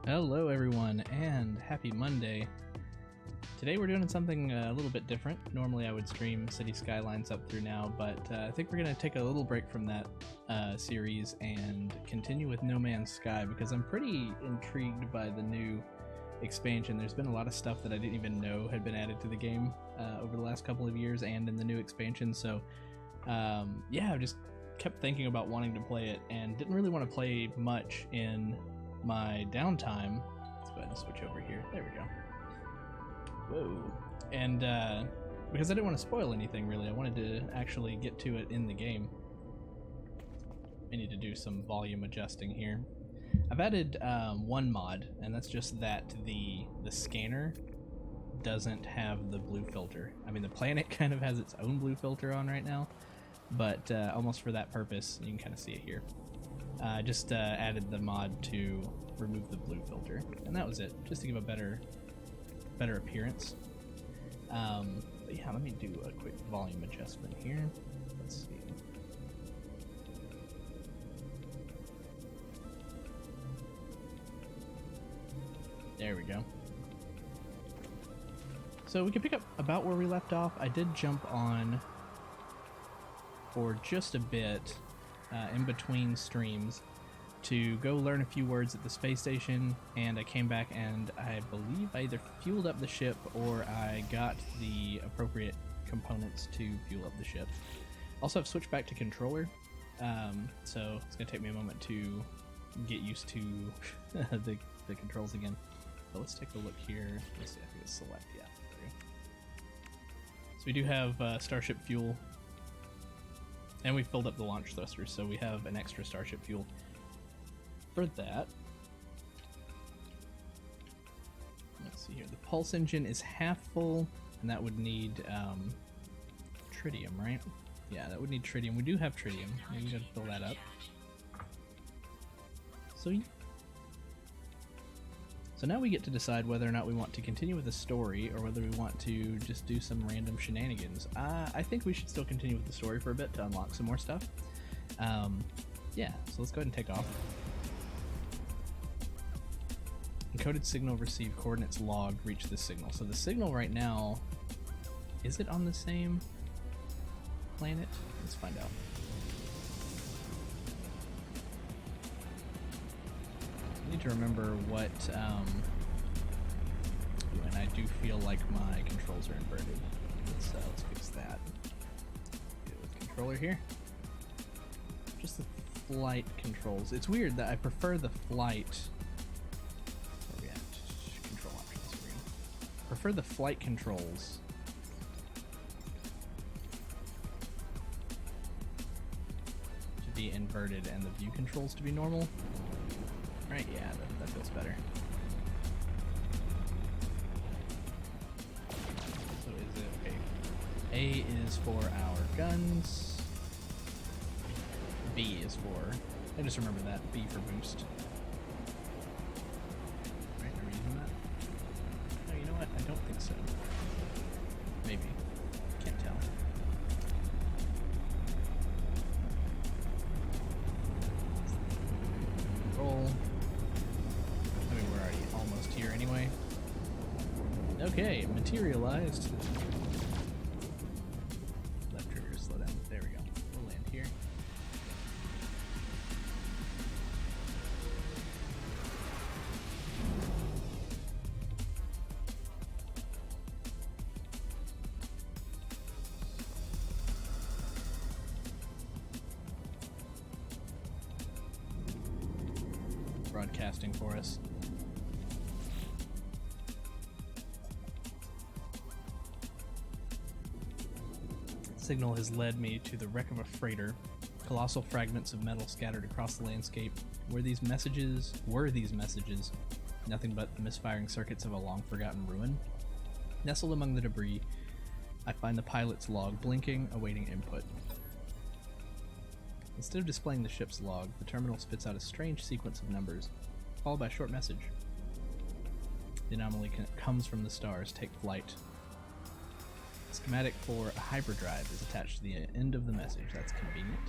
Hello everyone, and happy Monday. Today we're doing something a little bit different. Normally I would stream City Skylines up through now, but I think we're going to take a little break from that series and continue with No Man's Sky because I'm pretty intrigued by the new expansion. There's been a lot of stuff that I didn't even know had been added to the game over the last couple of years and in the new expansion, so yeah, I've just kept thinking about wanting to play it and didn't really want to play much in my downtime. Let's go ahead and switch over here. There we go. Whoa. And because I didn't want to spoil anything really, I wanted to actually get to it in the game. I need to do some volume adjusting here. I've added one mod, and that's just that the scanner doesn't have the blue filter. I mean, the planet kind of has its own blue filter on right now, but almost for that purpose, you can kind of see it here. I just added the mod to remove the blue filter, and that was it, just to give a better appearance. But yeah, let me do a quick volume adjustment here. Let's see. There we go. So we can pick up about where we left off. I did jump on for just a bit in between streams to go learn a few words at the space station, and I came back and I believe I either fueled up the ship or I got the appropriate components to fuel up the ship. Also, I've switched back to controller, so it's gonna take me a moment to get used to the controls again. But let's take a look here. Let's see, I think it's select, yeah. There we go. So we do have starship fuel, and we filled up the launch thrusters, so we have an extra starship fuel for that. Let's see here. The pulse engine is half full, and that would need tritium, right? Yeah, that would need tritium. We do have tritium. Maybe we gotta fill that up. So now we get to decide whether or not we want to continue with the story or whether we want to just do some random shenanigans. I think we should still continue with the story for a bit to unlock some more stuff. Yeah, so let's go ahead and take off. Encoded signal received, coordinates logged, reach this signal. So the signal right now, is it on the same planet? Let's find out. I need to remember what, and I do feel like my controls are inverted. Let's fix that. Get with controller here. Just the flight controls. It's weird that I prefer the flight. Where are we at? Control options screen. Prefer the flight controls to be inverted and the view controls to be normal. Right, yeah, that feels better. So is it, okay, A is for our guns, B is for, I just remember that, B for boost. Right, are we using that? No, you know what, I don't think so. Maybe, can't tell. Roll. Here anyway. Okay, materialized. Left trigger to slow down. There we go. We'll land here. Broadcasting for us. Signal has led me to the wreck of a freighter, colossal fragments of metal scattered across the landscape. Were these messages nothing but the misfiring circuits of a long-forgotten ruin? Nestled among the debris, I find the pilot's log blinking, awaiting input. Instead of displaying the ship's log, the terminal spits out a strange sequence of numbers, followed by a short message. The anomaly comes from the stars. Take flight. Schematic for a hyperdrive is attached to the end of the message. That's convenient.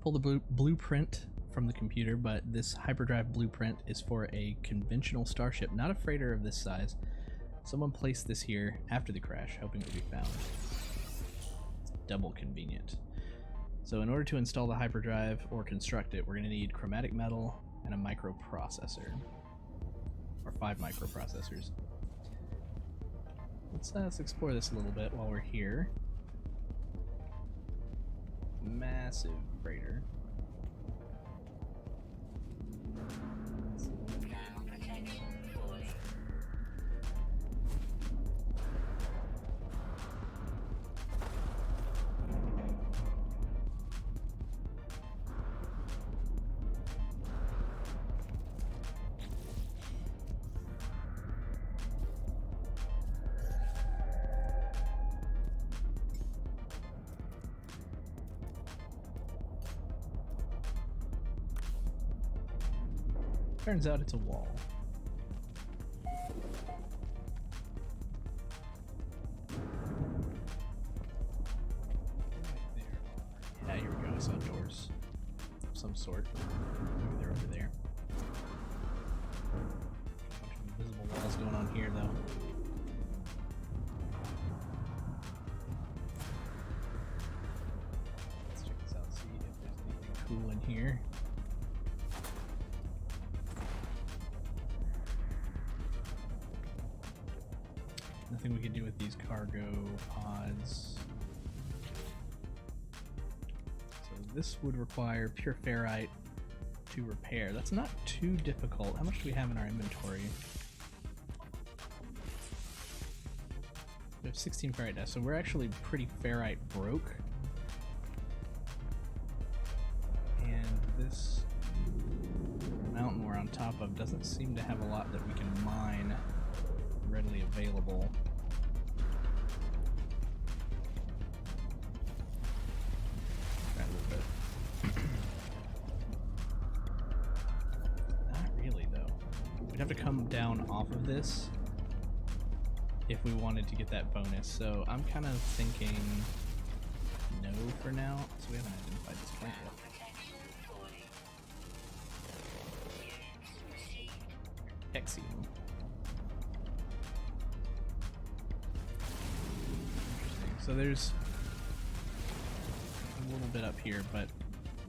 Pull the blueprint from the computer, but this hyperdrive blueprint is for a conventional starship, not a freighter of this size. Someone placed this here after the crash, hoping it would be found. It's double convenient. So in order to install the hyperdrive or construct it, we're going to need chromatic metal and a microprocessor. Or 5 microprocessors. Let's explore this a little bit while we're here. Massive freighter. Turns out it's a wall. Yeah, here we go. I saw doors of some sort. Maybe they're over there. A bunch of invisible walls going on here, though. Let's check this out, see if there's anything cool in here. Nothing we could do with these cargo pods. So this would require pure ferrite to repair. That's not too difficult. How much do we have in our inventory? We have 16 ferrite dust, so we're actually pretty ferrite broke. And this mountain we're on top of doesn't seem to have a lot that we can mine readily available. Try a little bit. Not really, though. We'd have to come down off of this if we wanted to get that bonus. So I'm kind of thinking no for now. So we haven't identified this plant yet. Hexium. So there's a little bit up here, but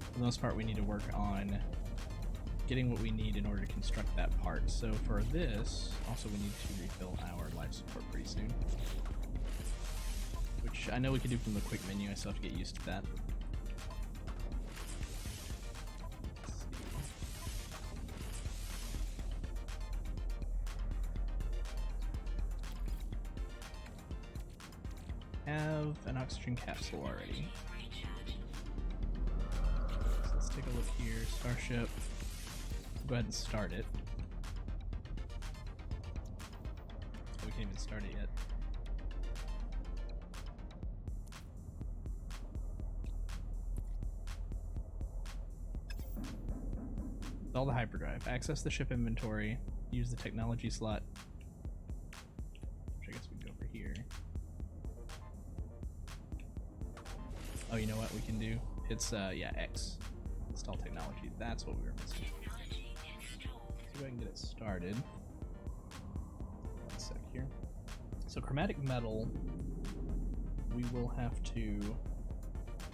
for the most part we need to work on getting what we need in order to construct that part. So for this, also we need to refill our life support pretty soon. Which I know we can do from the quick menu, I still have to get used to that. Have an oxygen capsule already. So let's take a look here. Starship. Go ahead and start it. Oh, we can't even start it yet. Install the hyperdrive. Access the ship inventory. Use the technology slot. Which I guess we can go over here. Oh, you know what we can do? It's, yeah, X. Install technology. That's what we were missing. See if I can get it started. 1 sec here. So chromatic metal, we will have to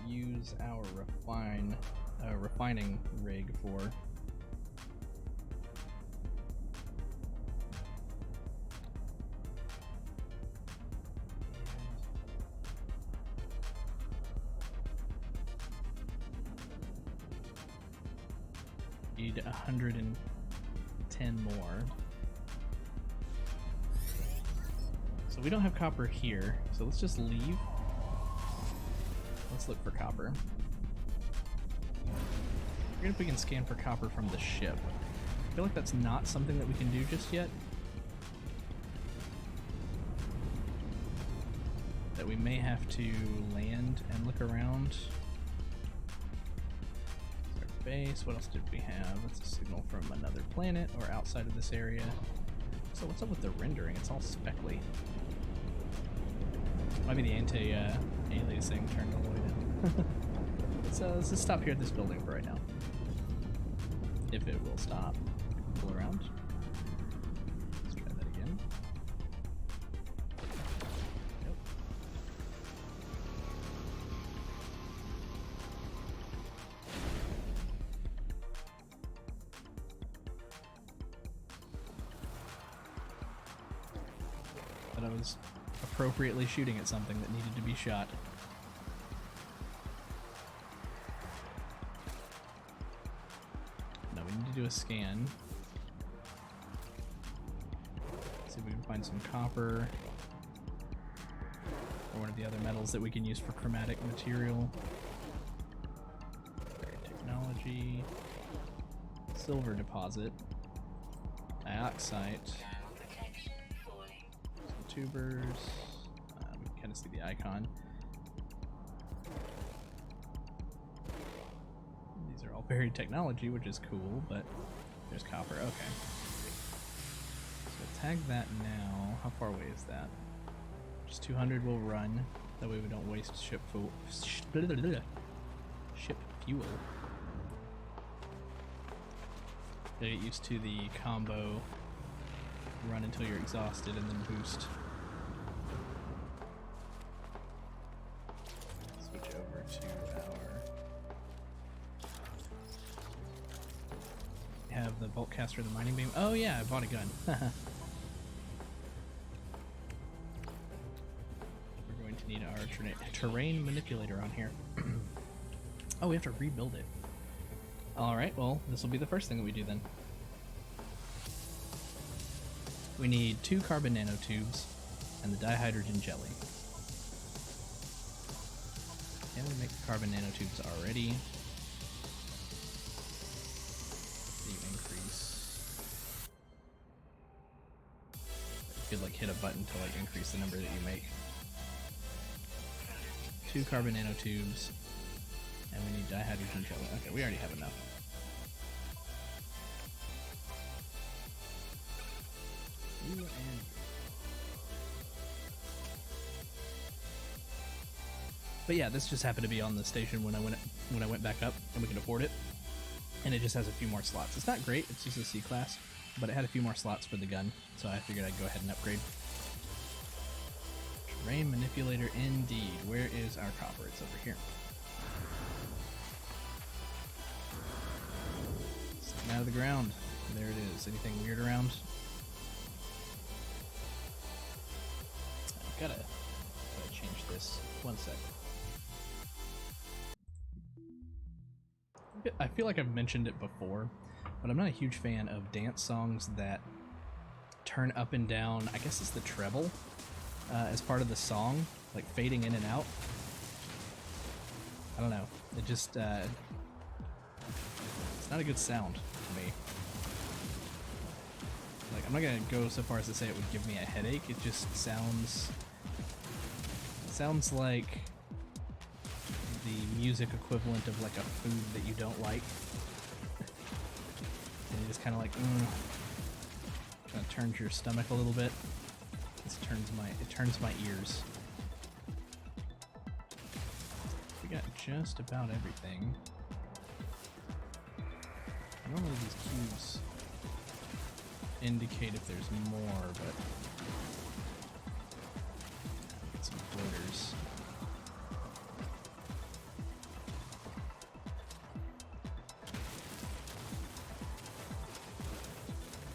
use our refining rig for. Need 110 more. So we don't have copper here, so let's just leave. Let's look for copper. Forget if we can scan for copper from the ship. I feel like that's not something that we can do just yet. That we may have to land and look around. Base. What else did we have? That's a signal from another planet or outside of this area. So what's up with the rendering? It's all speckly. Might be the anti-aliasing turned all the way down. Let's just stop here at this building for right now. if it will stop. Pull around. Let's try that again. Nope. But I was appropriately shooting at something that needed to be shot. Now we need to do a scan. See if we can find some copper or one of the other metals that we can use for chromatic material. Technology, silver deposit, dioxide, some tubers. We can kind of see the icon. These are all buried technology, which is cool, but there's copper. Okay. So tag that now. How far away is that? Just 200 will run. That way we don't waste ship fuel. Ship fuel. Gotta get used to the combo. Run until you're exhausted and then boost. Switch over to our... Have the bolt caster and the mining beam. Oh yeah, I bought a gun. We're going to need our terrain manipulator on here. Oh, we have to rebuild it. Alright, well, this will be the first thing that we do then. We need 2 carbon nanotubes and the dihydrogen jelly. Can we make the carbon nanotubes already? You increase. You could like hit a button to like increase the number that you make. 2 carbon nanotubes. And we need dihydrogen jelly. Okay, we already have enough. But yeah, this just happened to be on the station when I went back up, and we could afford it. And it just has a few more slots. It's not great, it's just a C class, but it had a few more slots for the gun, so I figured I'd go ahead and upgrade. Terrain manipulator indeed. Where is our copper? It's over here. Out of the ground. There it is. Anything weird around? I've gotta change this. 1 sec. I feel like I've mentioned it before, but I'm not a huge fan of dance songs that turn up and down, I guess it's the treble, as part of the song, like fading in and out. I don't know. It just, it's not a good sound to me. Like, I'm not gonna go so far as to say it would give me a headache. It just sounds like the music equivalent of like a food that you don't like. And you just kind of like, kind of turns your stomach a little bit. It turns my ears. We got just about everything. Normally these cubes indicate if there's more, but get some floaters.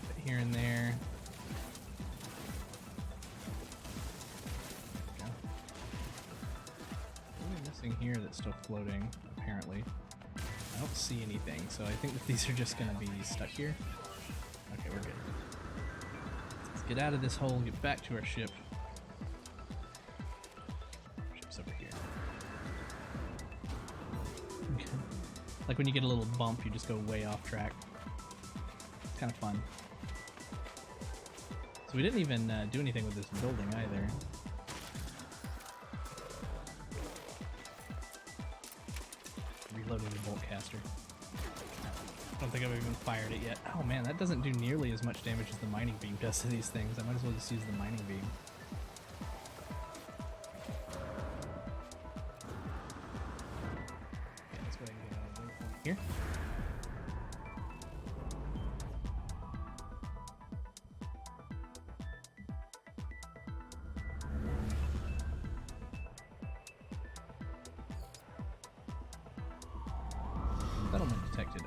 But here and there. Here that's still floating, apparently. I don't see anything, so I think that these are just gonna be stuck here. Okay, we're good. Let's get out of this hole, get back to our ship. Ship's over here. Okay. Like when you get a little bump, you just go way off track. It's kind of fun. So we didn't even do anything with this building either. Reloading the bolt caster. I don't think I've even fired it yet. Oh man, that doesn't do nearly as much damage as the mining beam does to these things. I might as well just use the mining beam. Okay, let's go ahead and get out of the waypoint here.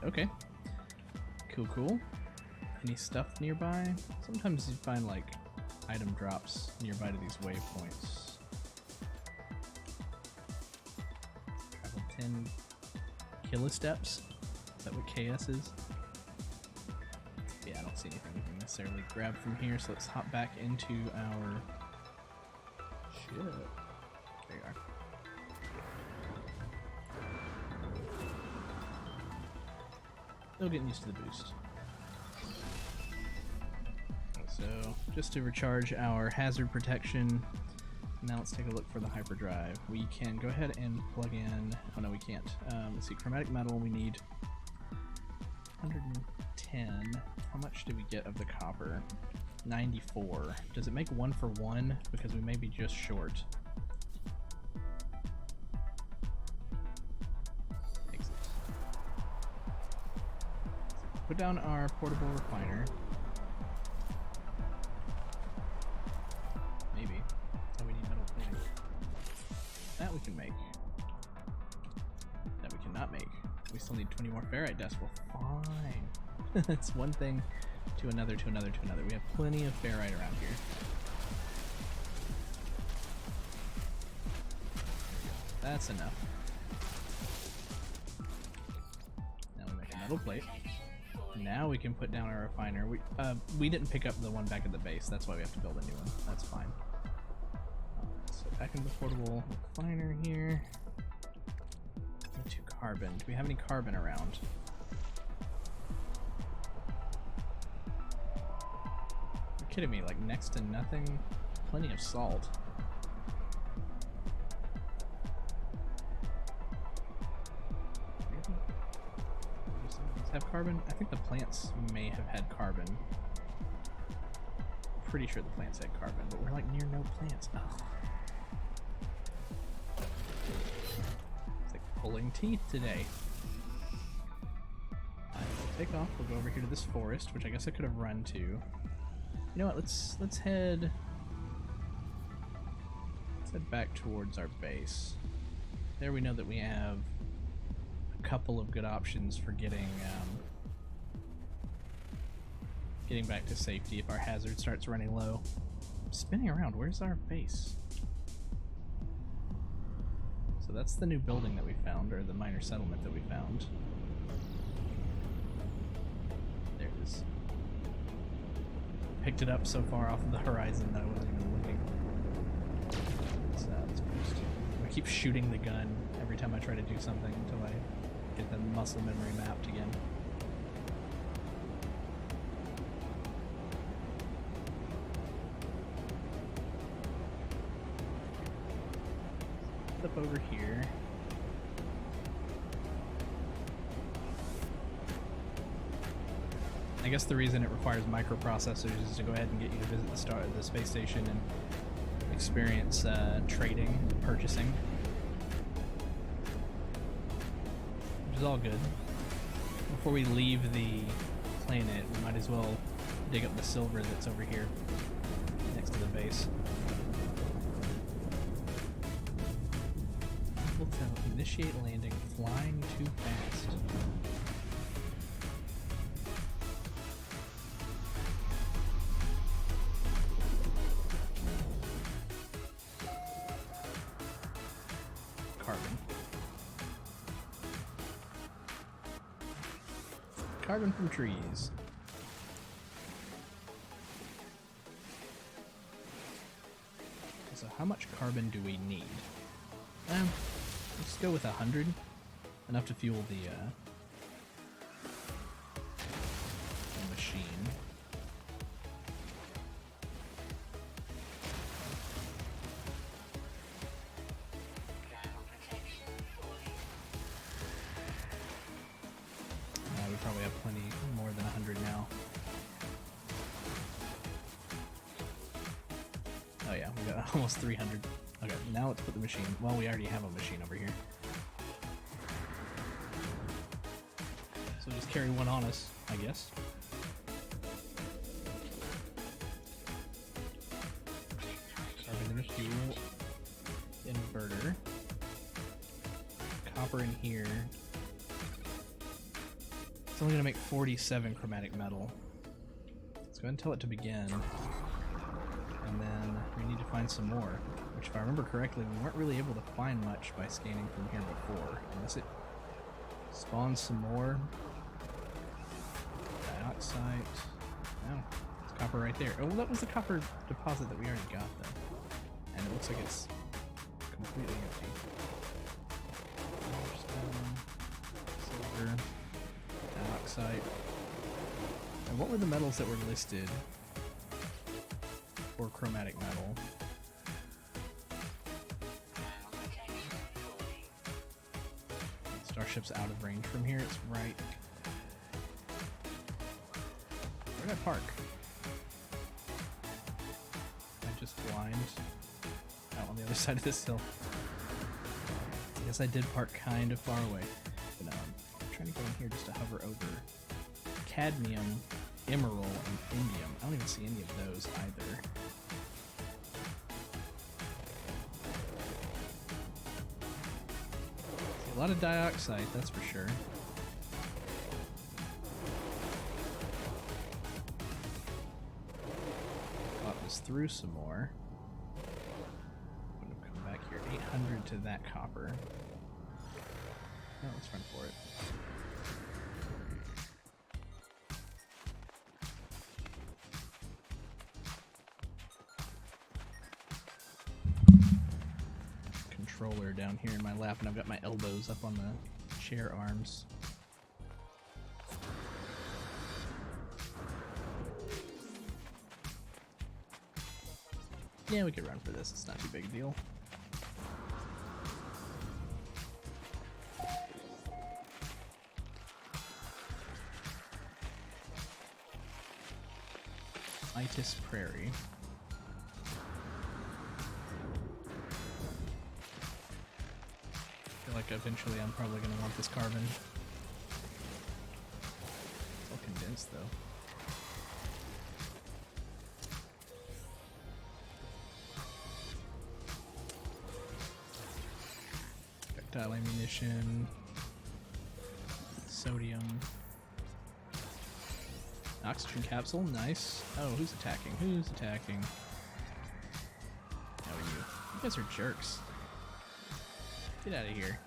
Okay. Cool, cool. Any stuff nearby? Sometimes you find like item drops nearby to these waypoints. Travel 10 kilosteps. Is that what KS is? Yeah, I don't see anything we can necessarily grab from here, so let's hop back into our... Shit. There you are. Still getting used to the boost. So, just to recharge our hazard protection, now let's take a look for the hyperdrive. We can go ahead and plug in... Oh no, we can't. Let's see, chromatic metal, we need 110. How much do we get of the copper? 94. Does it make 1 for 1? Because we may be just short. Exit. Put down our portable refiner. Maybe. Oh, we need metal plating. That we can make. That we cannot make. We still need 20 more ferrite dust. Well, fine. It's one thing to another, to another, to another. We have plenty of ferrite around here. That's enough. Now we make a metal plate. Now we can put down our refiner. We didn't pick up the one back at the base. That's why we have to build a new one. That's fine. So back into the portable refiner here. Into carbon. Do we have any carbon around? You're kidding me, like next to nothing? Plenty of salt. Really? Do some of these have carbon? I think the plants may have had carbon. Pretty sure the plants had carbon, but we're like near no plants. Oh. It's like pulling teeth today. We'll take off. We'll go over here to this forest, which I guess I could have run to. You know what? Let's head back towards our base. There we know that we have a couple of good options for getting back to safety if our hazard starts running low. Spinning around, where's our base? So that's the new building that we found, or the minor settlement that we found. There it is. Picked it up so far off of the horizon that I wasn't even looking. Let's boost. I keep shooting the gun every time I try to do something until I get the muscle memory mapped again. Up over here. I guess the reason it requires microprocessors is to go ahead and get you to visit the space station and experience trading and purchasing, which is all good. Before we leave the planet, we might as well dig up the silver that's over here next to the base. To initiate landing, flying too fast. Carbon. Carbon from trees. So how much carbon do we need? Let's go with 100. Enough to fuel the machine. We probably have plenty more than 100 now. Oh yeah, we got almost 300. Okay, now let's put the machine. Well, we already have a machine over here. So just carry one on us, I guess. Carbon in the fuel inverter. Copper in here. It's only going to make 47 chromatic metal. Let's go ahead and tell it to begin. And then we need to find some more. Which, if I remember correctly, we weren't really able to find much by scanning from here before. Unless it spawns some more. Dioxide. Oh, it's copper right there. Oh, well, that was the copper deposit that we already got, though. And it looks like it's completely empty. Silver. Dioxide. And what were the metals that were listed for chromatic metal? Starship's out of range from here. It's right. Where did I park? I just blind out on the other side of this hill. I guess I did park kind of far away. But no, I'm trying to go in here just to hover over cadmium, emerald, and indium. I don't even see any of those either. A lot of dioxide, that's for sure. Got this through some more. I'm gonna come back here. 800 to that copper. Oh, let's run for it. Controller down here in my lap, and I've got my elbows up on the chair arms. Yeah, we could run for this. It's not too big a deal. Itis Prairie. I feel like eventually I'm probably going to want this carbon. It's all condensed though. Projectile ammunition. Sodium. Oxygen capsule, nice. Oh, who's attacking? Who's attacking? How are you? You guys are jerks. Get out of here.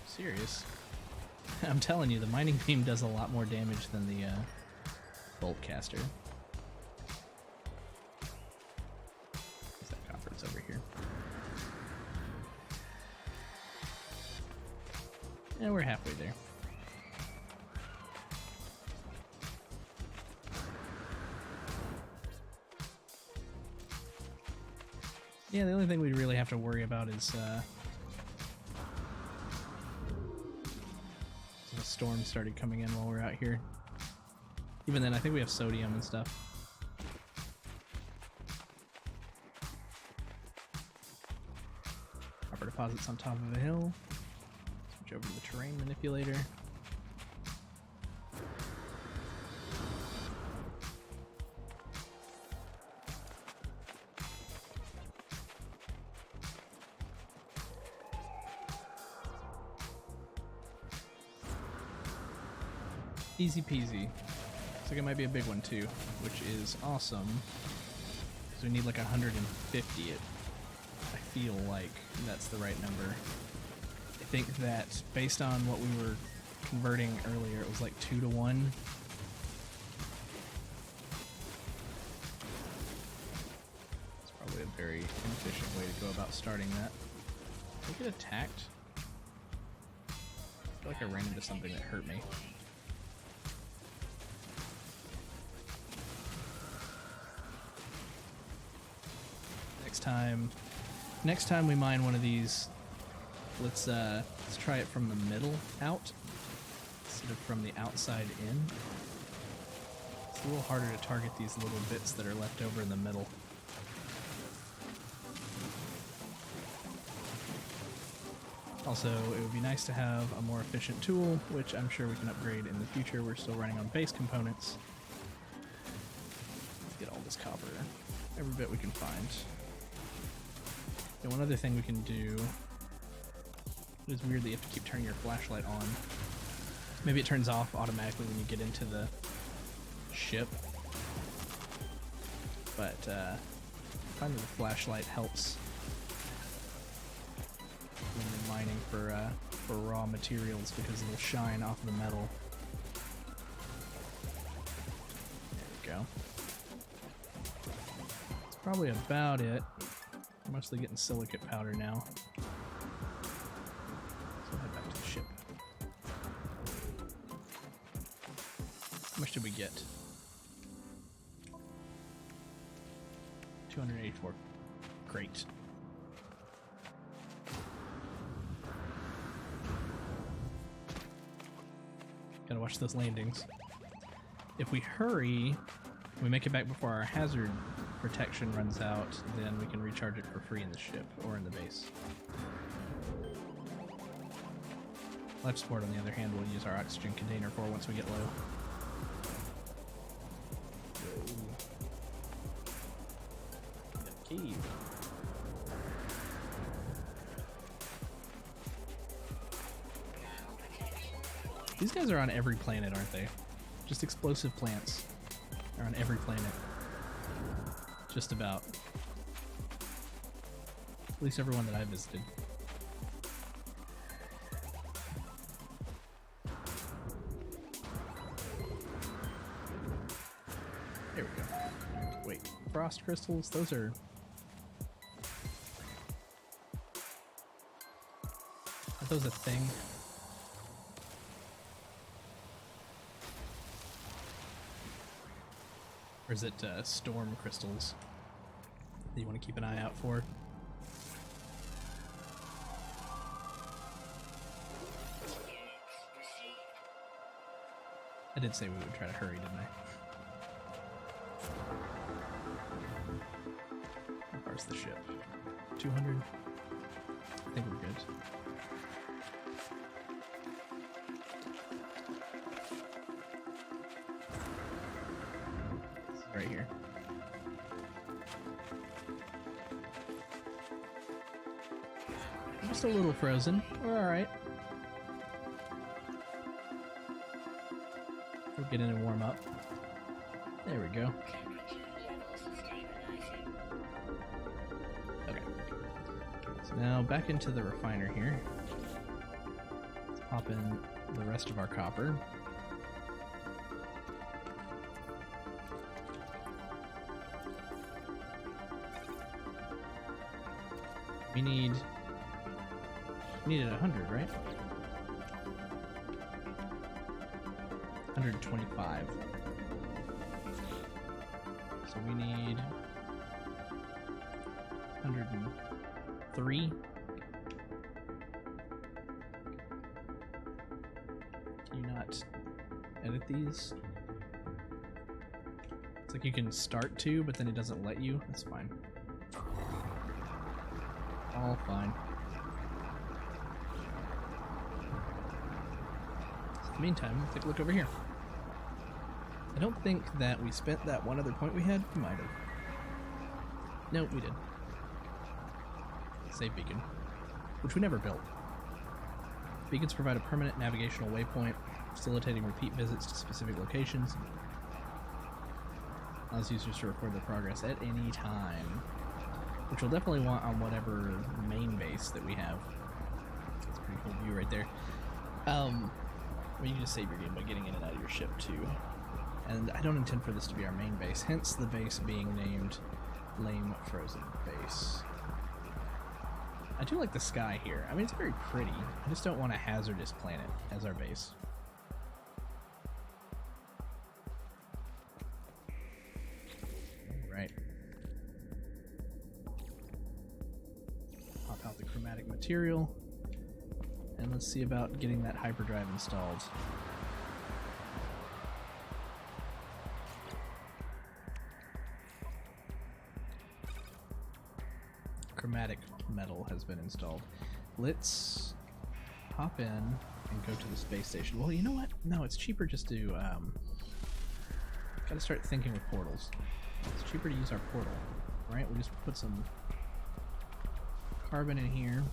Serious? I'm telling you, the mining beam does a lot more damage than the bolt caster. Where's that copper? It's over here. Yeah, we're halfway there. Yeah, the only thing we really have to worry about is the storm started coming in while we're out here. Even then, I think we have sodium and stuff. Copper deposits on top of a hill. Switch over to the terrain manipulator. Easy peasy. Looks like it might be a big one too, which is awesome. So we need like 150 it. I feel like that's the right number. I think that based on what we were converting earlier, it was like 2 to 1. It's probably a very inefficient way to go about starting that. Did I get attacked? I feel like I ran into something that hurt me. Next time we mine one of these, let's try it from the middle out instead of from the outside in. It's a little harder to target these little bits that are left over in the middle. Also, it would be nice to have a more efficient tool, which I'm sure we can upgrade in the future. We're still running on base components. Let's get all this copper, every bit we can find. And one other thing we can do, it is weird that you have to keep turning your flashlight on Maybe it turns off automatically when you get into the ship. But I find that the flashlight helps when you're mining for raw materials because it'll shine off the metal. There we go. That's probably about it. I'm mostly getting silicate powder now. So head back to the ship. How much did we get? 284. Great. Gotta watch those landings. If we hurry, we make it back before our hazard protection runs out, then we can recharge it for free in the ship or in the base. Life support, on the other hand, we'll use our oxygen container for once we get low. Key. These guys are on every planet, aren't they? Just explosive plants are on every planet. Just about. At least everyone that I visited. There we go. Wait, frost crystals? Those are... Are those a thing? Or is it storm crystals that you want to keep an eye out for? I did say we would try to hurry, didn't I? How far's the ship? 200? I think we're good. Right here. Just a little frozen. We're alright. We'll get in and warm up. There we go. Okay. So now back into the refiner here. Let's pop in the rest of our copper. We needed 100, right? 125. So we need 103. Can you not edit these? It's like you can start to, but then it doesn't let you. That's fine. All fine. In the meantime, let's take a look over here. I don't think that we spent that one other point we had. We might have. No, we did. Save beacon, which we never built. Beacons provide a permanent navigational waypoint, facilitating repeat visits to specific locations. Allows users to record their progress at any time, which we'll definitely want on whatever main base that we have. That's a pretty cool view right there. Well, you can just save your game by getting in and out of your ship too. And I don't intend for this to be our main base, hence the base being named Lame Frozen Base. I do like the sky here. I mean, it's very pretty. I just don't want a hazardous planet as our base. Right. Pop out the chromatic material. And let's see about getting that hyperdrive installed. Chromatic metal has been installed. Let's hop in and go to the space station. Well, you know what? No, it's cheaper just to gotta start thinking with portals. It's cheaper to use our portal, right? We'll just put some carbon in here.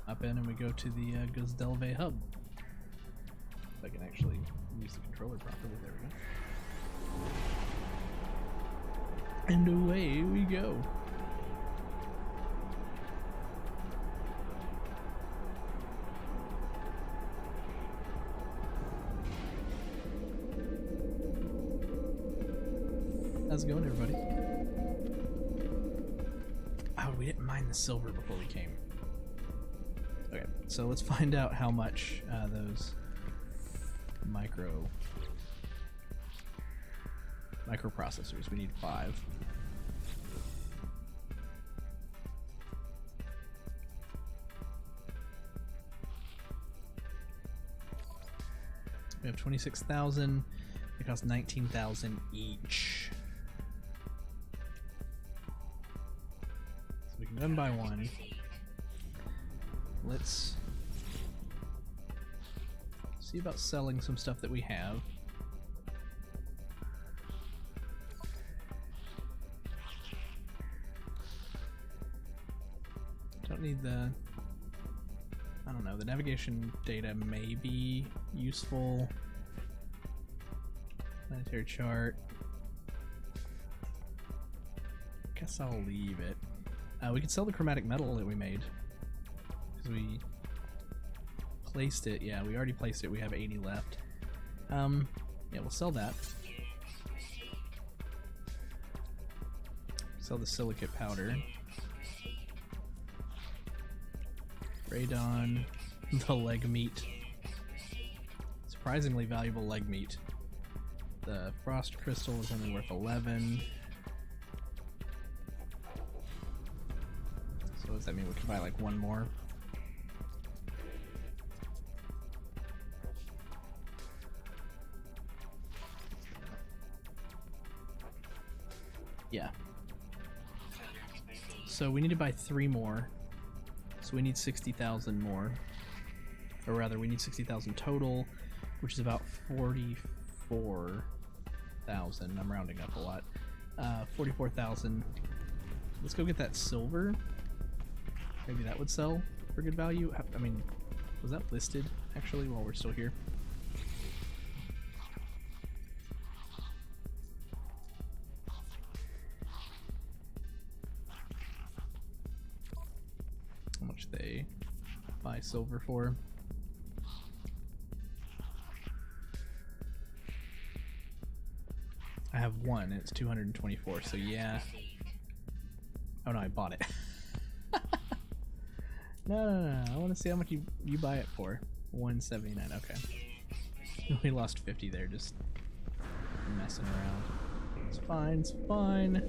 up in and we go to the Gosdelve hub. If I can actually use the controller properly, there we go. And away we go. How's it going, everybody? Oh, we didn't mine the silver before we came. Okay, so let's find out how much those microprocessors. We need 5. We have 26,000. They cost 19,000 each. So we can run by one. Let's see about selling some stuff that we have. Don't need the, I don't know, the navigation data may be useful. Planetary chart. Guess I'll leave it. We could sell the chromatic metal that we made. Because we placed it. Yeah, we already placed it. We have 80 left. Yeah, we'll sell that. Sell the silicate powder. Radon. The leg meat. Surprisingly valuable leg meat. The frost crystal is only worth 11. So does that mean we can buy like one more? Yeah. So we need to buy 3 more. So we need 60,000 more. Or rather, we need 60,000 total, which is about 44,000. I'm rounding up a lot. 44,000. Let's go get that silver. Maybe that would sell for good value. I mean, was that listed actually while we're still here? How much they buy silver for? I have 1 and it's 224, so yeah. Oh no, I bought it. No. I want to see how much you buy it for. 179, okay. We lost 50 there, just messing around. It's fine, it's fine.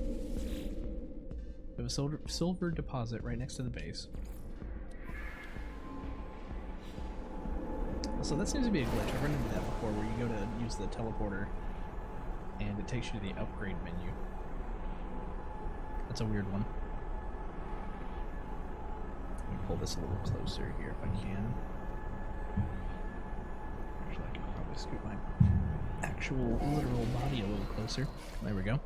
We have a silver deposit right next to the base. So that seems to be a glitch. I've run into that before where you go to use the teleporter and it takes you to the upgrade menu. That's a weird one. Let me pull this a little closer here if I can. Actually, I can probably scoot my actual literal body a little closer. There we go.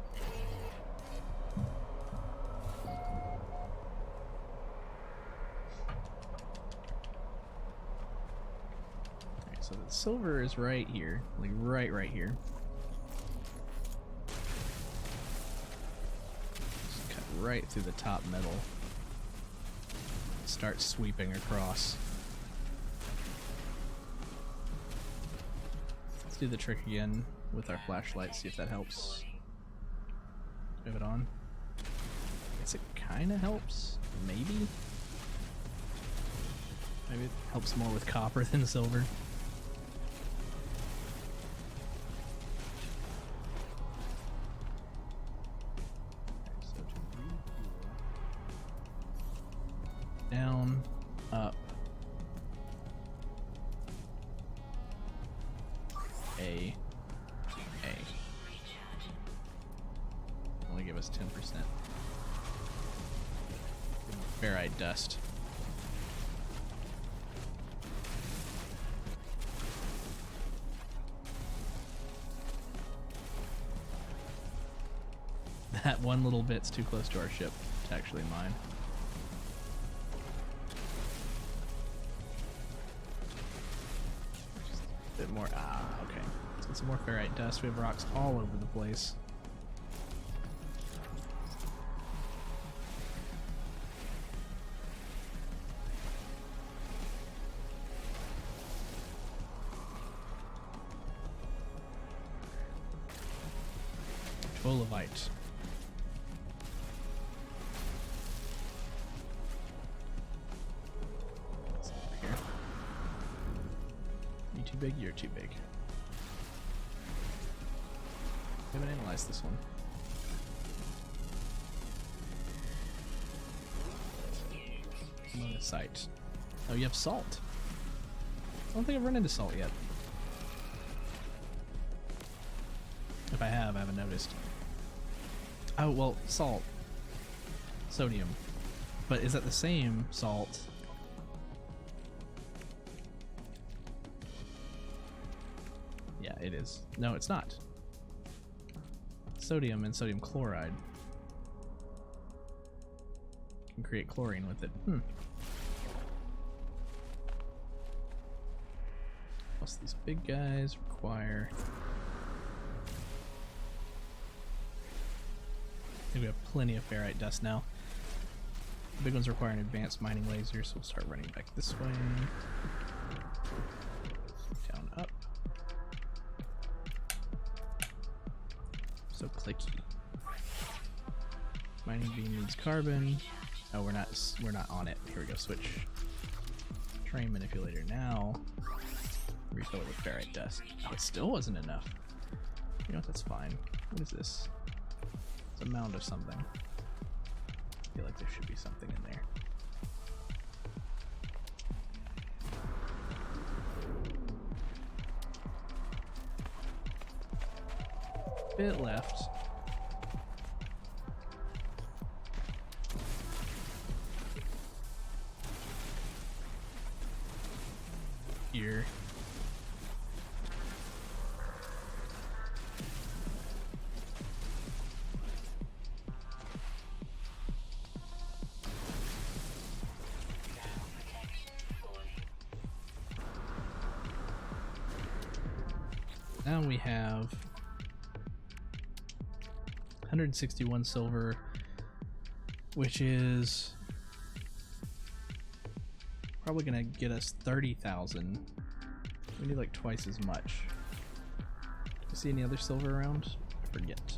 Alright, so the silver is right here. Like right here. Just cut right through the top middle. Start sweeping across. Let's do the trick again with our flashlight, see if that helps. Move it on. I guess it kind of helps, maybe? Maybe it helps more with copper than silver. Down, up, A. Only give us 10%. Ferrite dust. That one little bit's too close to our ship to actually mine. bit more. Ah, okay. Let's get some more ferrite dust. We have rocks all over the place. Olivite. Here. You too big? You're too big. I haven't analyzed this one. Monazite. Oh, you have salt. I don't think I've run into salt yet. If I have, I haven't noticed. Oh, well, salt. Sodium. But is that the same salt? Yeah, it is. No, it's not. Sodium and sodium chloride. You can create chlorine with it. Plus these big guys require... I think we have plenty of ferrite dust now. The big ones require an advanced mining laser, so we'll start running back this way. Down, up. So clicky. Mining beam needs carbon. Oh, we're not on it. Here we go. Switch. Train manipulator now. Refill it with ferrite dust. Oh, it still wasn't enough. You know what? That's fine. What is this? A mound of something. I feel like there should be something in there. Bit left. Here. Now we have 161 silver, which is probably gonna get us 30,000. We need like twice as much. Do you see any other silver around? I forget.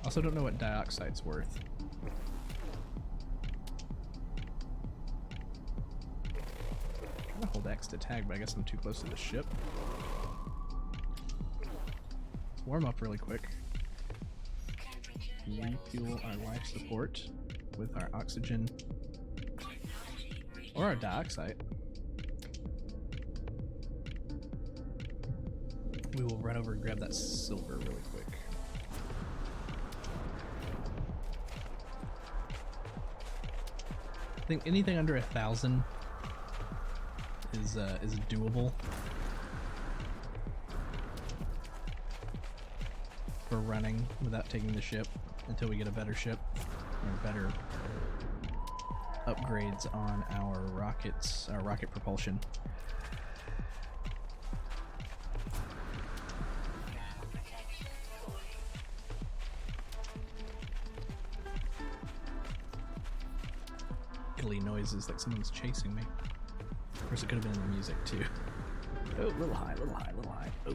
Also don't know what dioxide's worth. Hold X to tag, but I guess I'm too close to the ship. Let's warm up really quick. Refuel our life support with our oxygen or our dioxide. We will run over and grab that silver really quick. I think anything under 1,000 is doable for running without taking the ship until we get a better ship or better upgrades on our rockets, our rocket propulsion. Giggly noises like someone's chasing me. Of course, it could have been in the music too. Oh, a little high, a little high, a little high. Oh,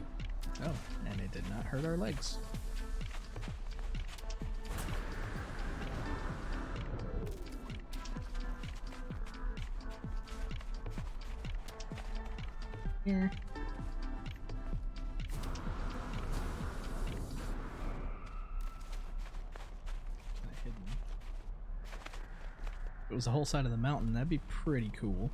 oh, and it did not hurt our legs. Here. Kinda hidden. If it was the whole side of the mountain, that'd be pretty cool.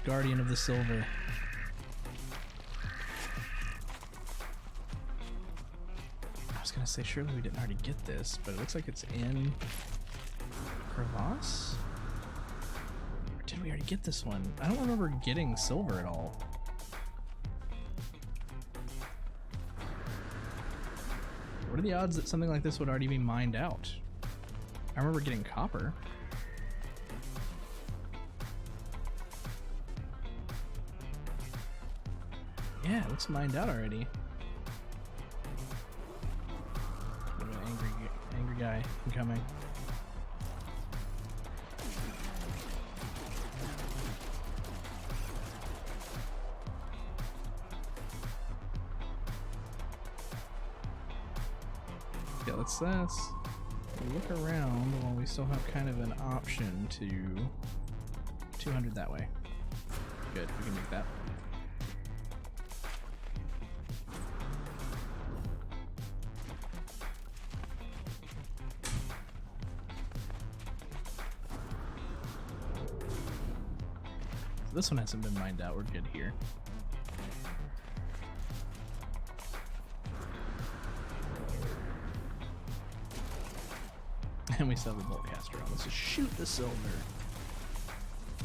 Guardian of the Silver. I was gonna say surely we didn't already get this, but it looks like it's in Crevasse? Or did we already get this one? I don't remember getting silver at all. What are the odds that something like this would already be mined out? I remember getting copper. Yeah, it looks mined out already. An angry guy incoming. Yeah, let's look around while we still have kind of an option to 200 that way. Good, we can make that. So this one hasn't been mined out, we're good here. And we still have a bolt caster on. Let's just shoot the silver.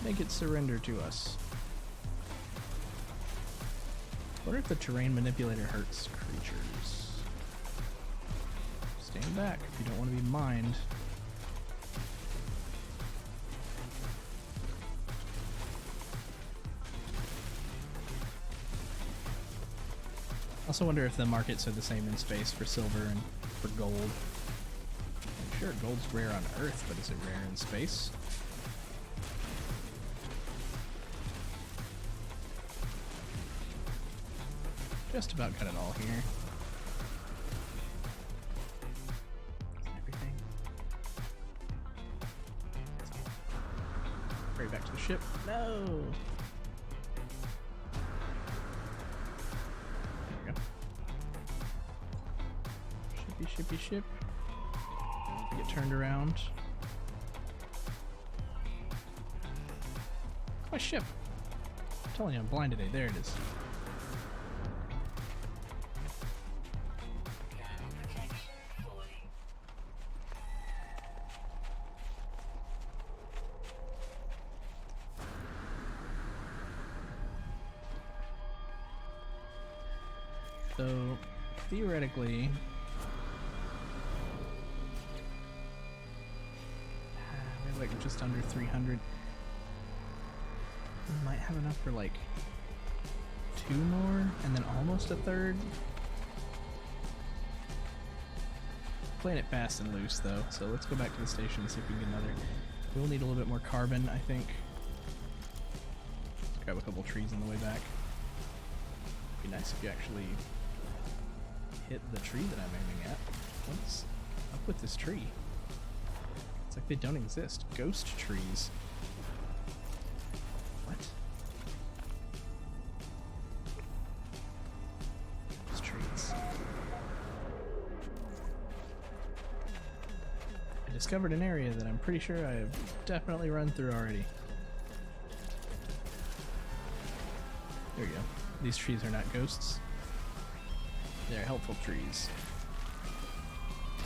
Make it surrender to us. What if the terrain manipulator hurts creatures? Stand back if you don't want to be mined. Also wonder if the markets are the same in space for silver and for gold. Sure, gold's rare on Earth, but is it rare in space? Just about got it all here. Everything. Hurry back to the ship. No! There we go. Shippy ship. Get turned around. My ship. I'm telling you, I'm blind today. There it is. So, theoretically, like just under 300. We might have enough for like 2 more and then almost a third. Playing it fast and loose though, so let's go back to the station and see if we can get another. We'll need a little bit more carbon, I think. Let's grab a couple trees on the way back. It'd be nice if you actually hit the tree that I'm aiming at. What's up with this tree? Like they don't exist. Ghost trees. What? Ghost trees. I discovered an area that I'm pretty sure I have definitely run through already. There we go. These trees are not ghosts. They're helpful trees.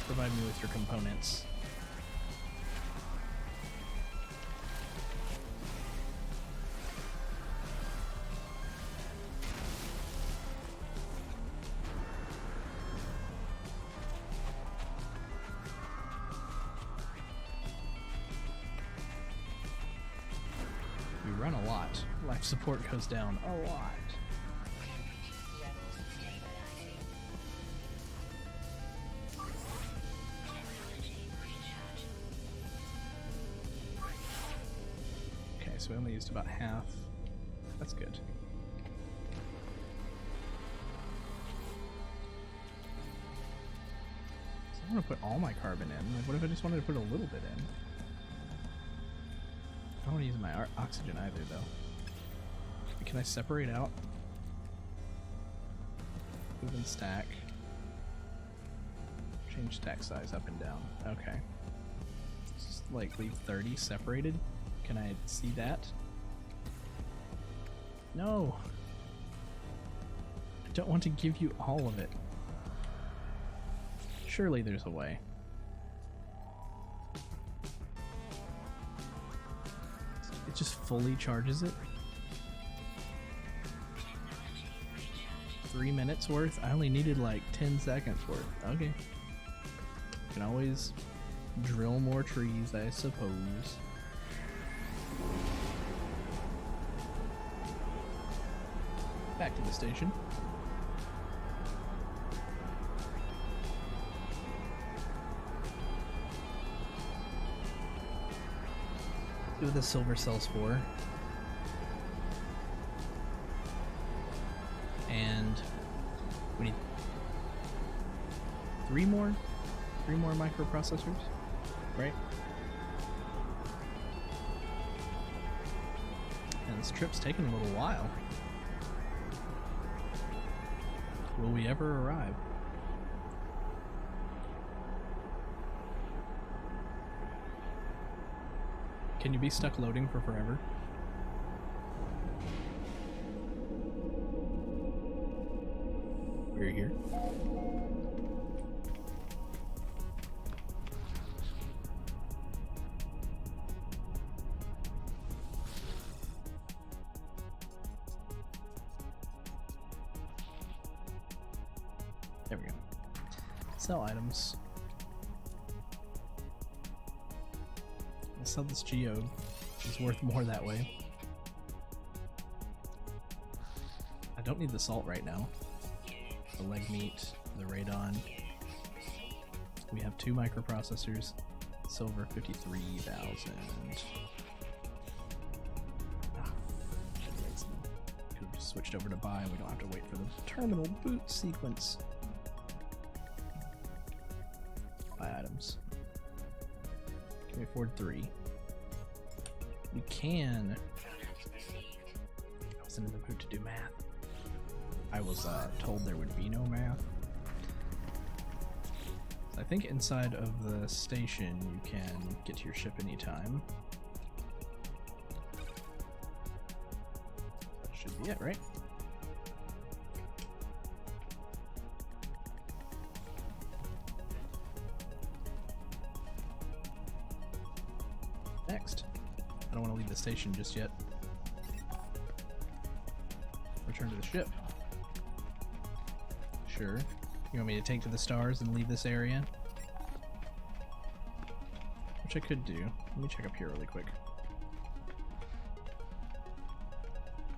Provide me with your components. Run a lot. Life support goes down a lot. Okay, so we only used about half. That's good. So I want to put all my carbon in. Like, what if I just wanted to put a little bit in? I don't want to use my oxygen either, though. Can I separate out? Move and stack. Change stack size up and down. Okay. Just like leave 30 separated. Can I see that? No! I don't want to give you all of it. Surely there's a way. It just fully charges it? 3 minutes worth? I only needed like 10 seconds worth. Okay. Can always drill more trees, I suppose. Back to the station. See what the silver sells for. And we need three more microprocessors, right? And this trip's taking a little while. Will we ever arrive? Can you be stuck loading for forever? We're here. There we go. Sell items. I'll sell this geode. It's worth more that way. I don't need the salt right now. The leg meat, the radon. We have 2 microprocessors. Silver 53,000. Could have just switched over to buy and we don't have to wait for the terminal boot sequence. Buy items. Can we afford 3? We can. I wasn't in the mood to do math. I was told there would be no math. So I think inside of the station you can get to your ship anytime. That should be it, right? Next. I don't want to leave the station just yet. Return to the ship. Sure. You want me to take to the stars and leave this area? Which I could do. Let me check up here really quick.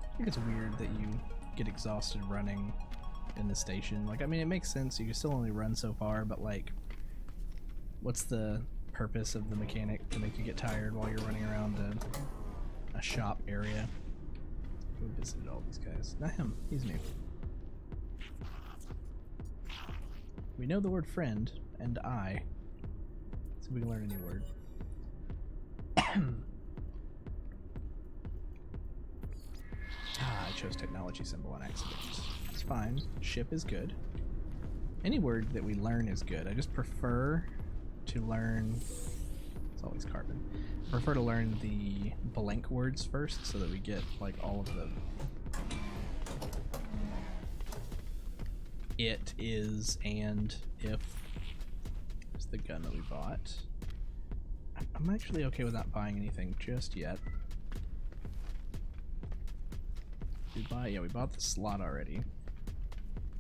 I think it's weird that you get exhausted running in the station. Like, I mean, it makes sense. You can still only run so far, but like, what's the purpose of the mechanic to make you get tired while you're running around a shop area? We visited all these guys. Not him. He's new. We know the word friend and I. So we can learn a new word. I chose technology symbol on accident. It's fine. Ship is good. Any word that we learn is good. I just prefer to learn. It's always carbon. I prefer to learn the blank words first so that we get like all of the it, is, and, if. It's the gun that we bought. I'm actually okay with not buying anything just yet. Yeah, we bought the slot already.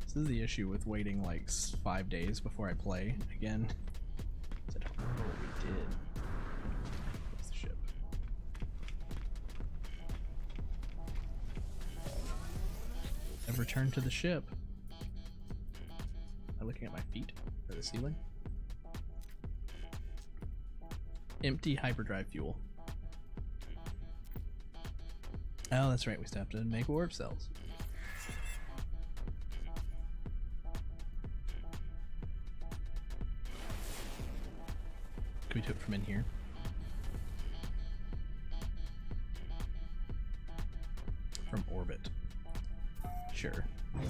This is the issue with waiting like 5 days before I play again. I don't remember what we did. What's the ship? I've returned to the ship. Am I looking at my feet or the ceiling? Empty hyperdrive fuel. Oh, that's right. We still have to make warp cells. Can we do it from in here? From orbit. Sure. We're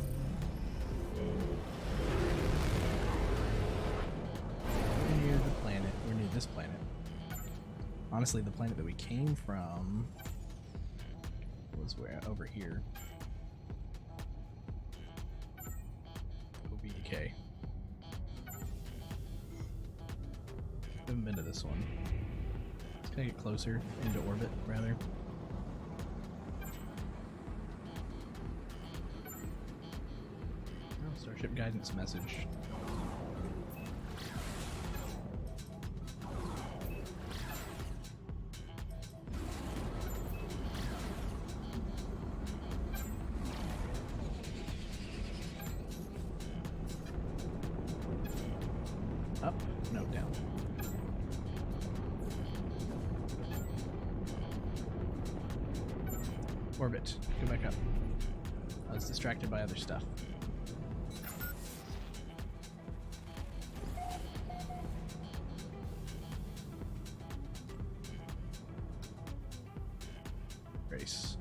near the planet. We're near this planet. Honestly, the planet that we came from was where over here. OBDK. I haven't been to this one. Let's kind of get closer into orbit, rather. Oh, Starship guidance message. note down. Orbit, go back up. I was distracted by other stuff. Grace.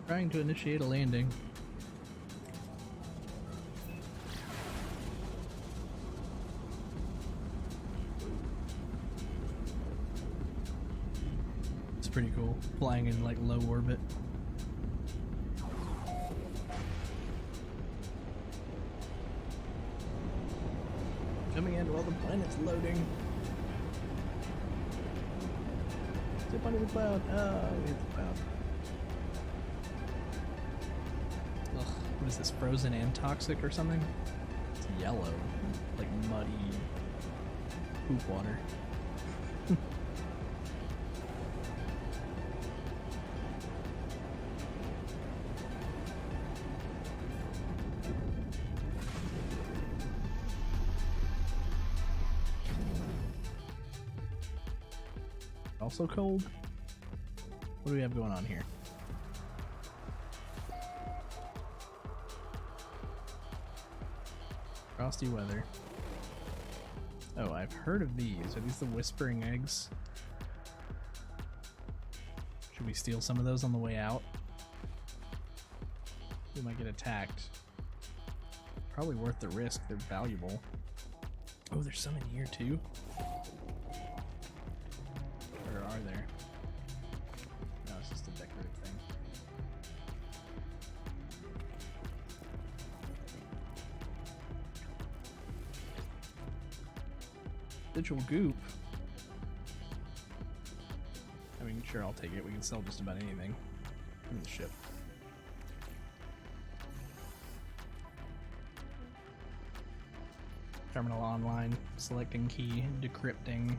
Trying to initiate a landing. It's pretty cool, flying in like low orbit. Coming in while the planet's loading. Zip under the cloud. Oh, we hit the cloud. Ugh, what is this, frozen and toxic or something? It's yellow, like muddy poop water. Also cold? What do we have going on here? Frosty weather. Oh, I've heard of these. Are these the whispering eggs? Should we steal some of those on the way out? We might get attacked. Probably worth the risk. They're valuable. Oh, there's some in here too. Or are there? No, it's just a decorative thing. Digital goop. I mean, sure, I'll take it. We can sell just about anything from the ship. Terminal online, selecting key, decrypting.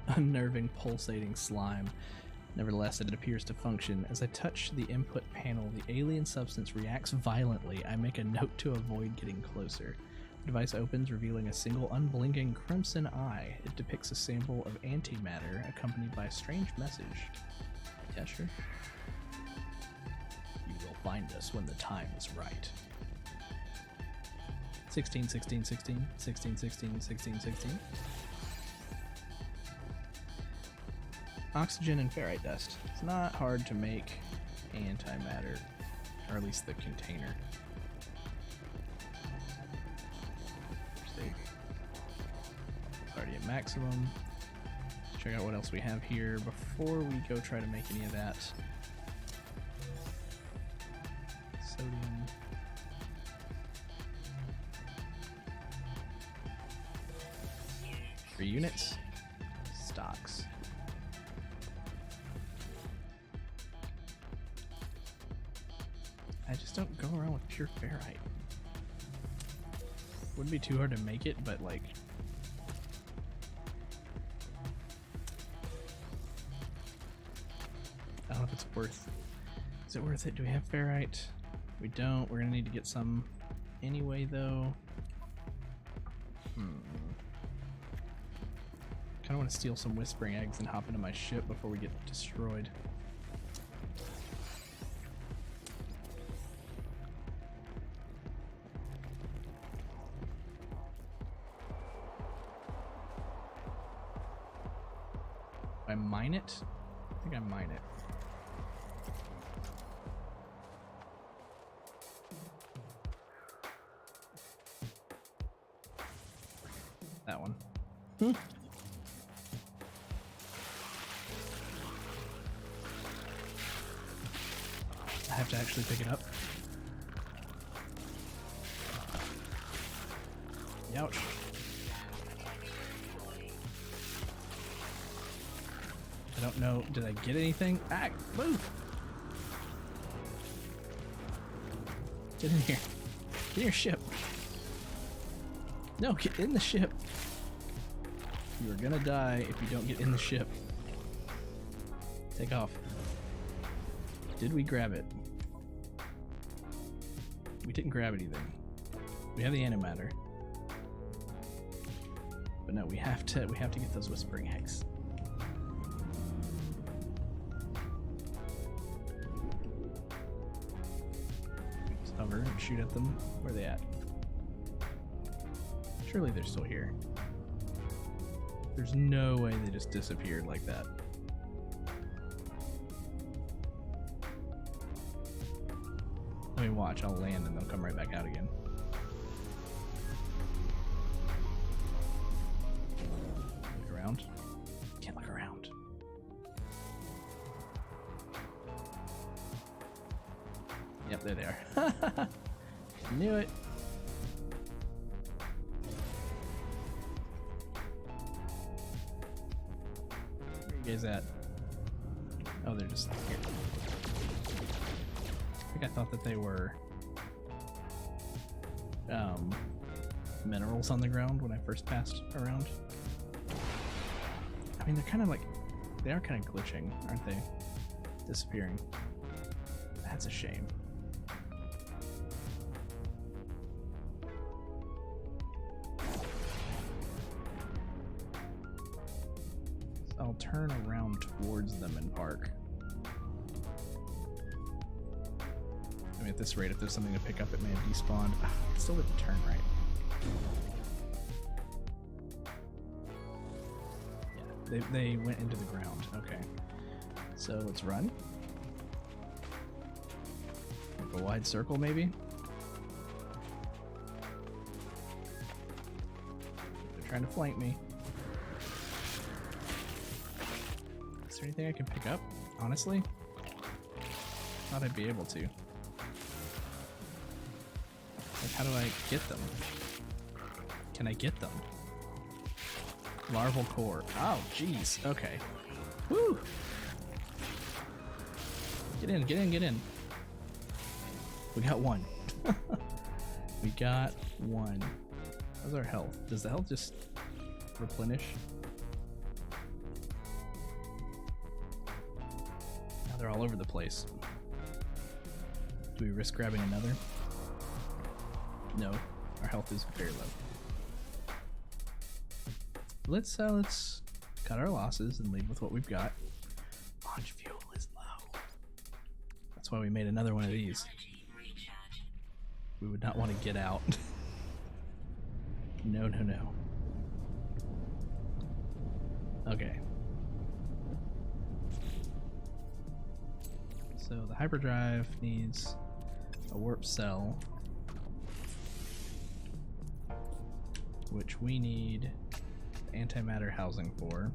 Unnerving, pulsating slime. Nevertheless, it appears to function. As I touch the input panel, the alien substance reacts violently. I make a note to avoid getting closer. The device opens, revealing a single unblinking crimson eye. It depicts a sample of antimatter, accompanied by a strange message. Yeah, sure. You will find us when the time is right. 16, 16, 16, 16, 16, 16, 16. Oxygen and ferrite dust. It's not hard to make antimatter, or at least the container. It's already at maximum. Let's check out what else we have here before we go try to make any of that. Sodium. Three units. Stocks. I just don't go around with pure ferrite. Wouldn't be too hard to make it, but like... I don't know if it's worth... Is it worth it? Do we have ferrite? We don't. We're gonna need to get some anyway, though. Kinda want to steal some whispering eggs and hop into my ship before we get destroyed. I mine it? I think I mine it. That one. I have to actually pick it up. Ouch. I don't know. Did I get anything? Ah, move! Get in here. Get in your ship. No, get in the ship. You are gonna die if you don't get in the ship. Take off. Did we grab it? We didn't grab anything. We have the antimatter. But no, we have to get those whispering eggs. Just hover and shoot at them. Where are they at? Surely they're still here. There's no way they just disappeared like that. Let me watch, I'll land and they'll come right back out again. Look around. Can't look around. Yep, there they are. Knew it. Where are you guys at? Oh, they're just here. I thought that they were minerals on the ground when I first passed around. I mean, they're kind of like, they are kind of glitching, aren't they? Disappearing. That's a shame. So I'll turn around towards them and park. I mean, at this rate, if there's something to pick up, it may have despawned. I still didn't turn right. Yeah, they went into the ground. Okay. So let's run. Like a wide circle, maybe? They're trying to flank me. Is there anything I can pick up? Honestly? Thought I'd be able to. Like, how do I get them? Can I get them? Larval core. Oh, jeez. Okay. Woo! Get in, get in, get in. We got one. We got one. How's our health? Does the health just replenish? Now they're all over the place. Do we risk grabbing another? No, our health is very low. Let's cut our losses and leave with what we've got. Launch fuel is low. That's why we made another one of these. We would not want to get out. No, no, no. Okay. So the hyperdrive needs a warp cell, which we need antimatter housing for.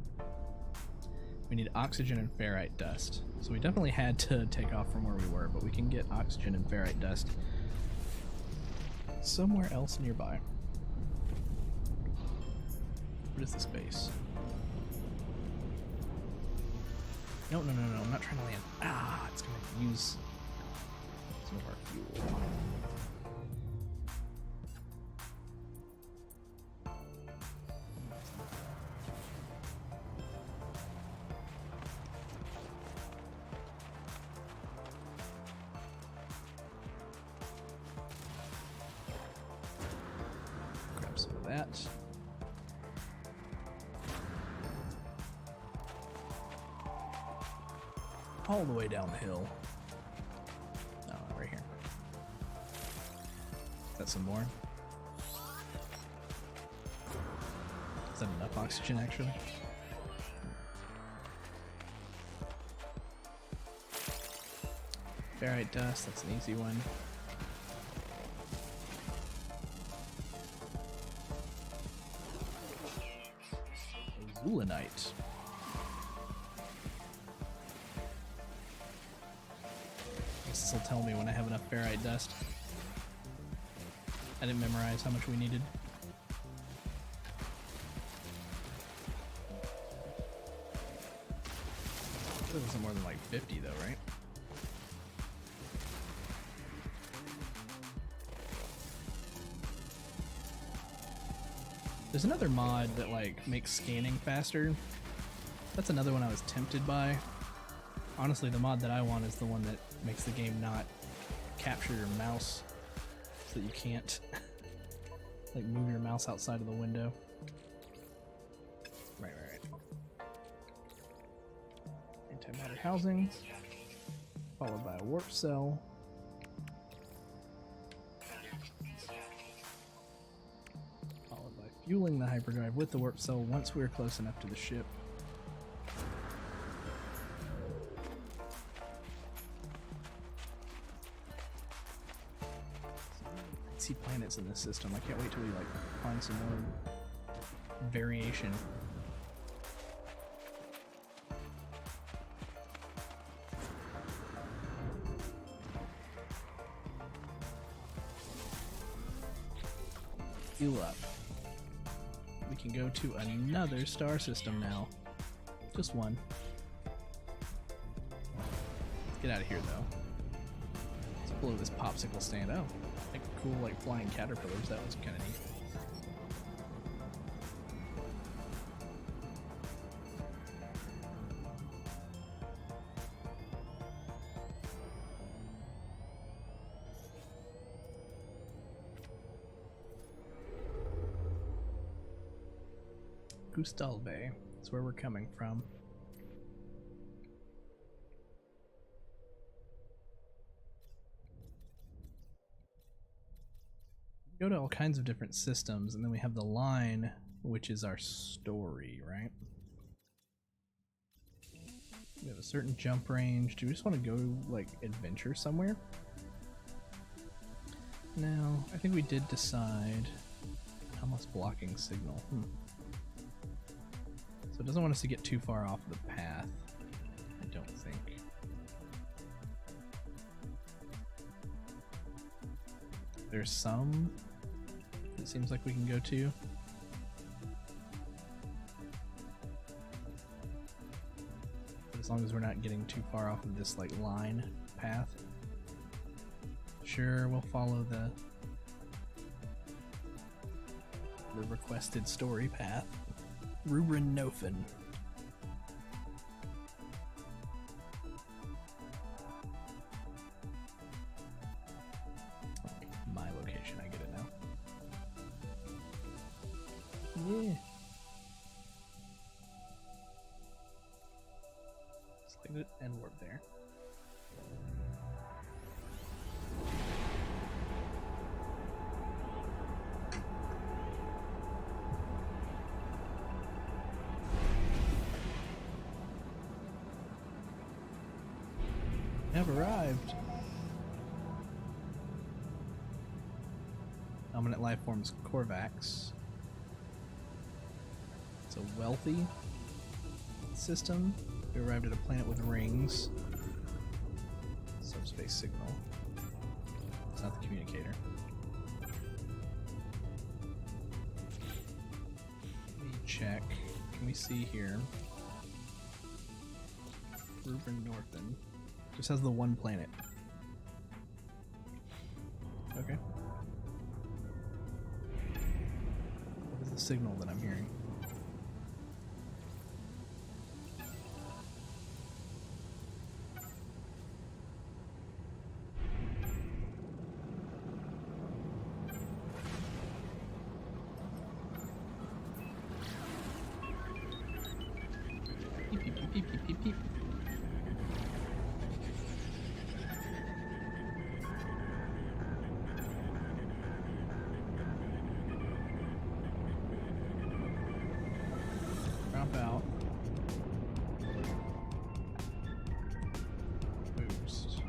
We need oxygen and ferrite dust. So we definitely had to take off from where we were, but we can get oxygen and ferrite dust somewhere else nearby. What is this base? No, no, no, no, I'm not trying to land. Ah, it's gonna use some of our fuel. Grab some of that. All the way down the hill. Oh, right here. Is that some more? Is that enough oxygen, actually? Ferrite dust, that's an easy one. Zulanite. This will tell me when I have enough ferrite dust. I didn't memorize how much we needed. It wasn't more than like 50 though, right? There's another mod that like makes scanning faster. That's another one I was tempted by. Honestly, the mod that I want is the one that makes the game not capture your mouse so that you can't like move your mouse outside of the window. Right. Antimatter housing, followed by a warp cell. Followed by fueling the hyperdrive with the warp cell once we're close enough to the ship. See planets in this system. I can't wait till we like find some more variation. Fuel up. We can go to another star system now. Just one. Let's get out of here though. Let's blow this popsicle stand. Oh, like cool like flying caterpillars. That was kind of neat. Gustalve, that's where we're coming from. We go to all kinds of different systems, and then we have the line, which is our story, right? We have a certain jump range. Do we just want to go, like, adventure somewhere? No, I think we did decide. Almost blocking signal. So it doesn't want us to get too far off the path, I don't think. There's some it seems like we can go to. As long as we're not getting too far off of this like line path. Sure, we'll follow the requested story path. Rubrin Nofen. My location, I get it now. Yeah. Select it and warp there. Have arrived. Dominant life forms Korvax. It's a wealthy system. We arrived at a planet with rings. Subspace signal. It's not the communicator. Let me check. Can we see here? Rubrin Northen. Just has the one planet. Okay. What is the signal that I'm hearing? Beep, beep, beep, beep, beep, beep, beep. Out. Boost.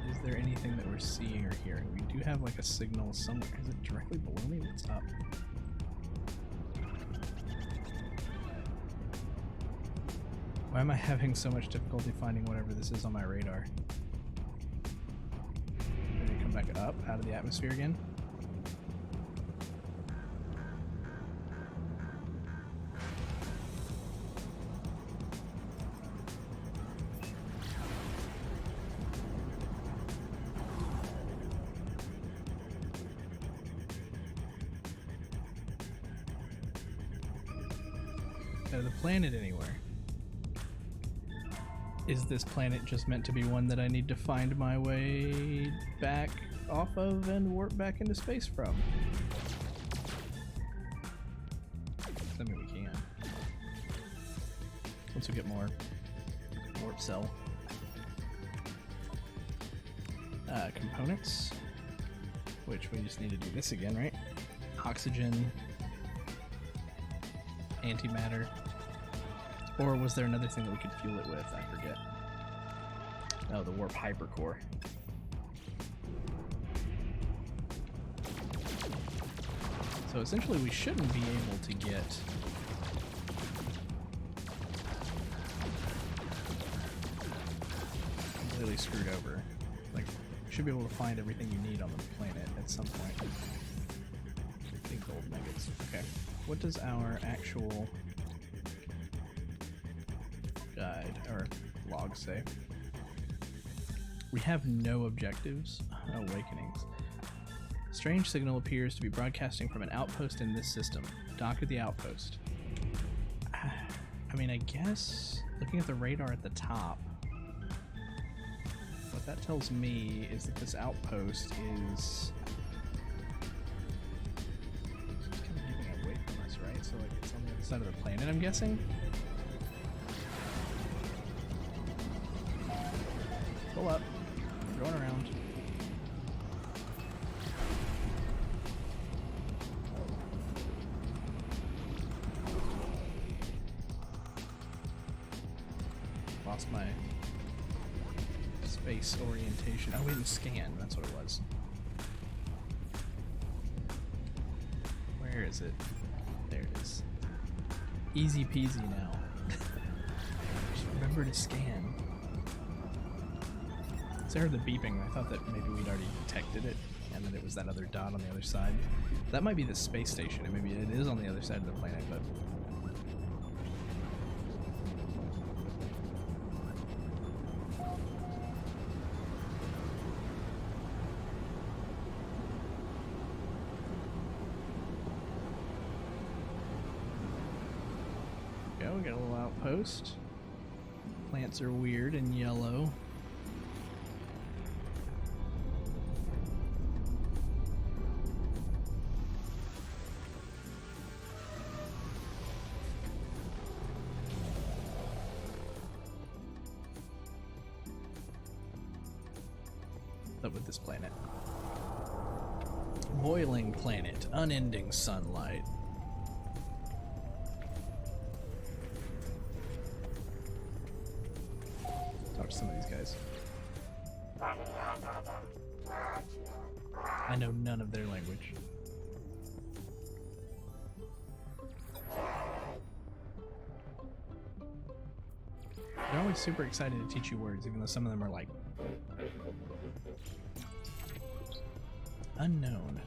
Is there anything that we're seeing or hearing? We do have like a signal somewhere. Is it directly below me? What's up? Why am I having so much difficulty finding whatever this is on my radar? Maybe come back up out of the atmosphere again. side of the planet anywhere. Is this planet just meant to be one that I need to find my way back off of and warp back into space from? I mean, we can. Once we get more warp cell components, which we just need to do this again, right? Oxygen, antimatter, or was there another thing that we could fuel it with? I forget. Oh, the warp hypercore. So essentially we shouldn't be able to get completely screwed over. Like, you should be able to find everything you need on the planet at some point. Big gold nuggets. Okay. What does our actual guide or log say? We have no objectives. Awakenings. Strange signal appears to be broadcasting from an outpost in this system. Dock at the outpost. I mean, I guess looking at the radar at the top, what that tells me is that this outpost is kind of giving away from us, right? So like it's on the other side of the planet, I'm guessing. Pull up. We're going around. Lost my space orientation. Oh, we didn't scan. That's what it was. Where is it? There it is. Easy peasy now. Just remember to scan. So I heard the beeping. I thought that maybe we'd already detected it, and that it was that other dot on the other side. That might be the space station, and maybe it is on the other side of the planet, but we got a little outpost. Plants are weird and yellow. Up with this planet. Boiling planet, unending sunlight. Talk to some of these guys. I know none of their language. They're always super excited to teach you words, even though some of them are like unknown.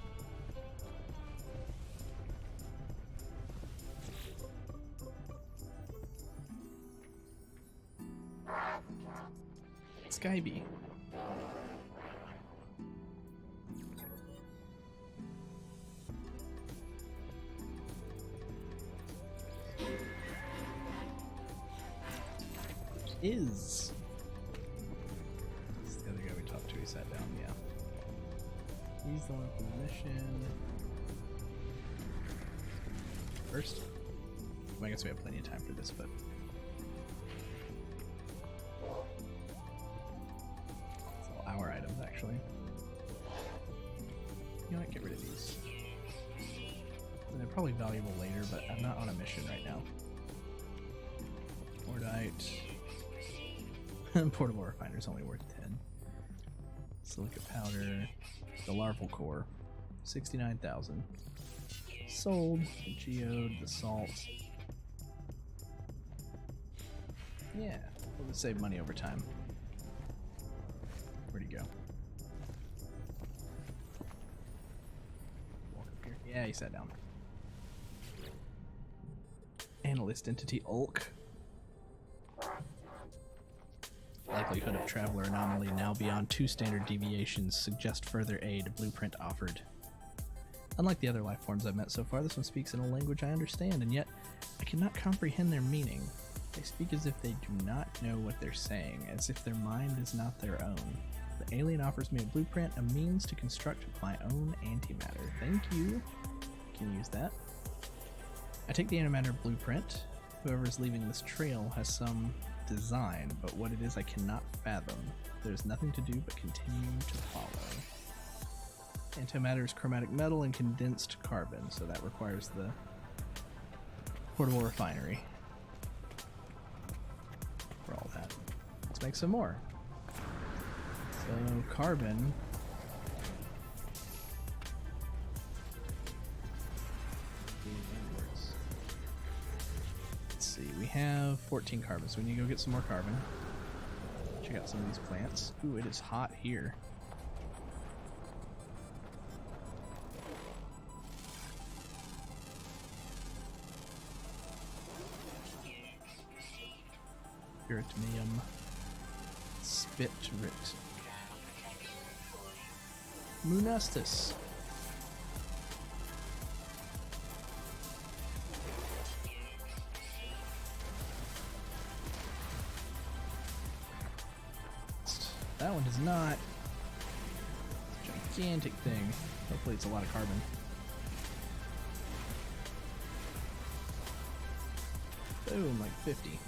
Skyby. Is the other guy we talked to? He sat down, yeah. He's the one from the mission. First, well, I guess we have plenty of time for this, but it's all our items actually. You know what? Get rid of these. And they're probably valuable later, but I'm not on a mission right now. Mordite. Portable refiner's only worth 10. Silica powder. The larval core. 69,000. Sold. The geode. The salt. Yeah. We'll just save money over time. Where'd he go? Walk up here. Yeah, he sat down. Analyst entity Ulk. Likelihood of traveler anomaly now beyond 2 standard deviations. Suggest further aid. Blueprint offered. Unlike the other life forms I've met so far, this one speaks in a language I understand, and yet I cannot comprehend their meaning. They speak as if they do not know what they're saying, as if their mind is not their own. The alien offers me a blueprint, a means to construct my own antimatter. Thank you. Can use that. I take the antimatter blueprint. Whoever is leaving this trail has some design, but what it is I cannot fathom. There's nothing to do but continue to follow. Antimatter is chromatic metal and condensed carbon, so that requires the portable refinery for all that. Let's make some more. So carbon. Let's see, we have 14 carbon, so we need to go get some more carbon. Check out some of these plants. Ooh, it is hot here. Pyritinium. Spitrit. Munastis. That one does not. Gigantic thing. Hopefully it's a lot of carbon. Boom, like 50.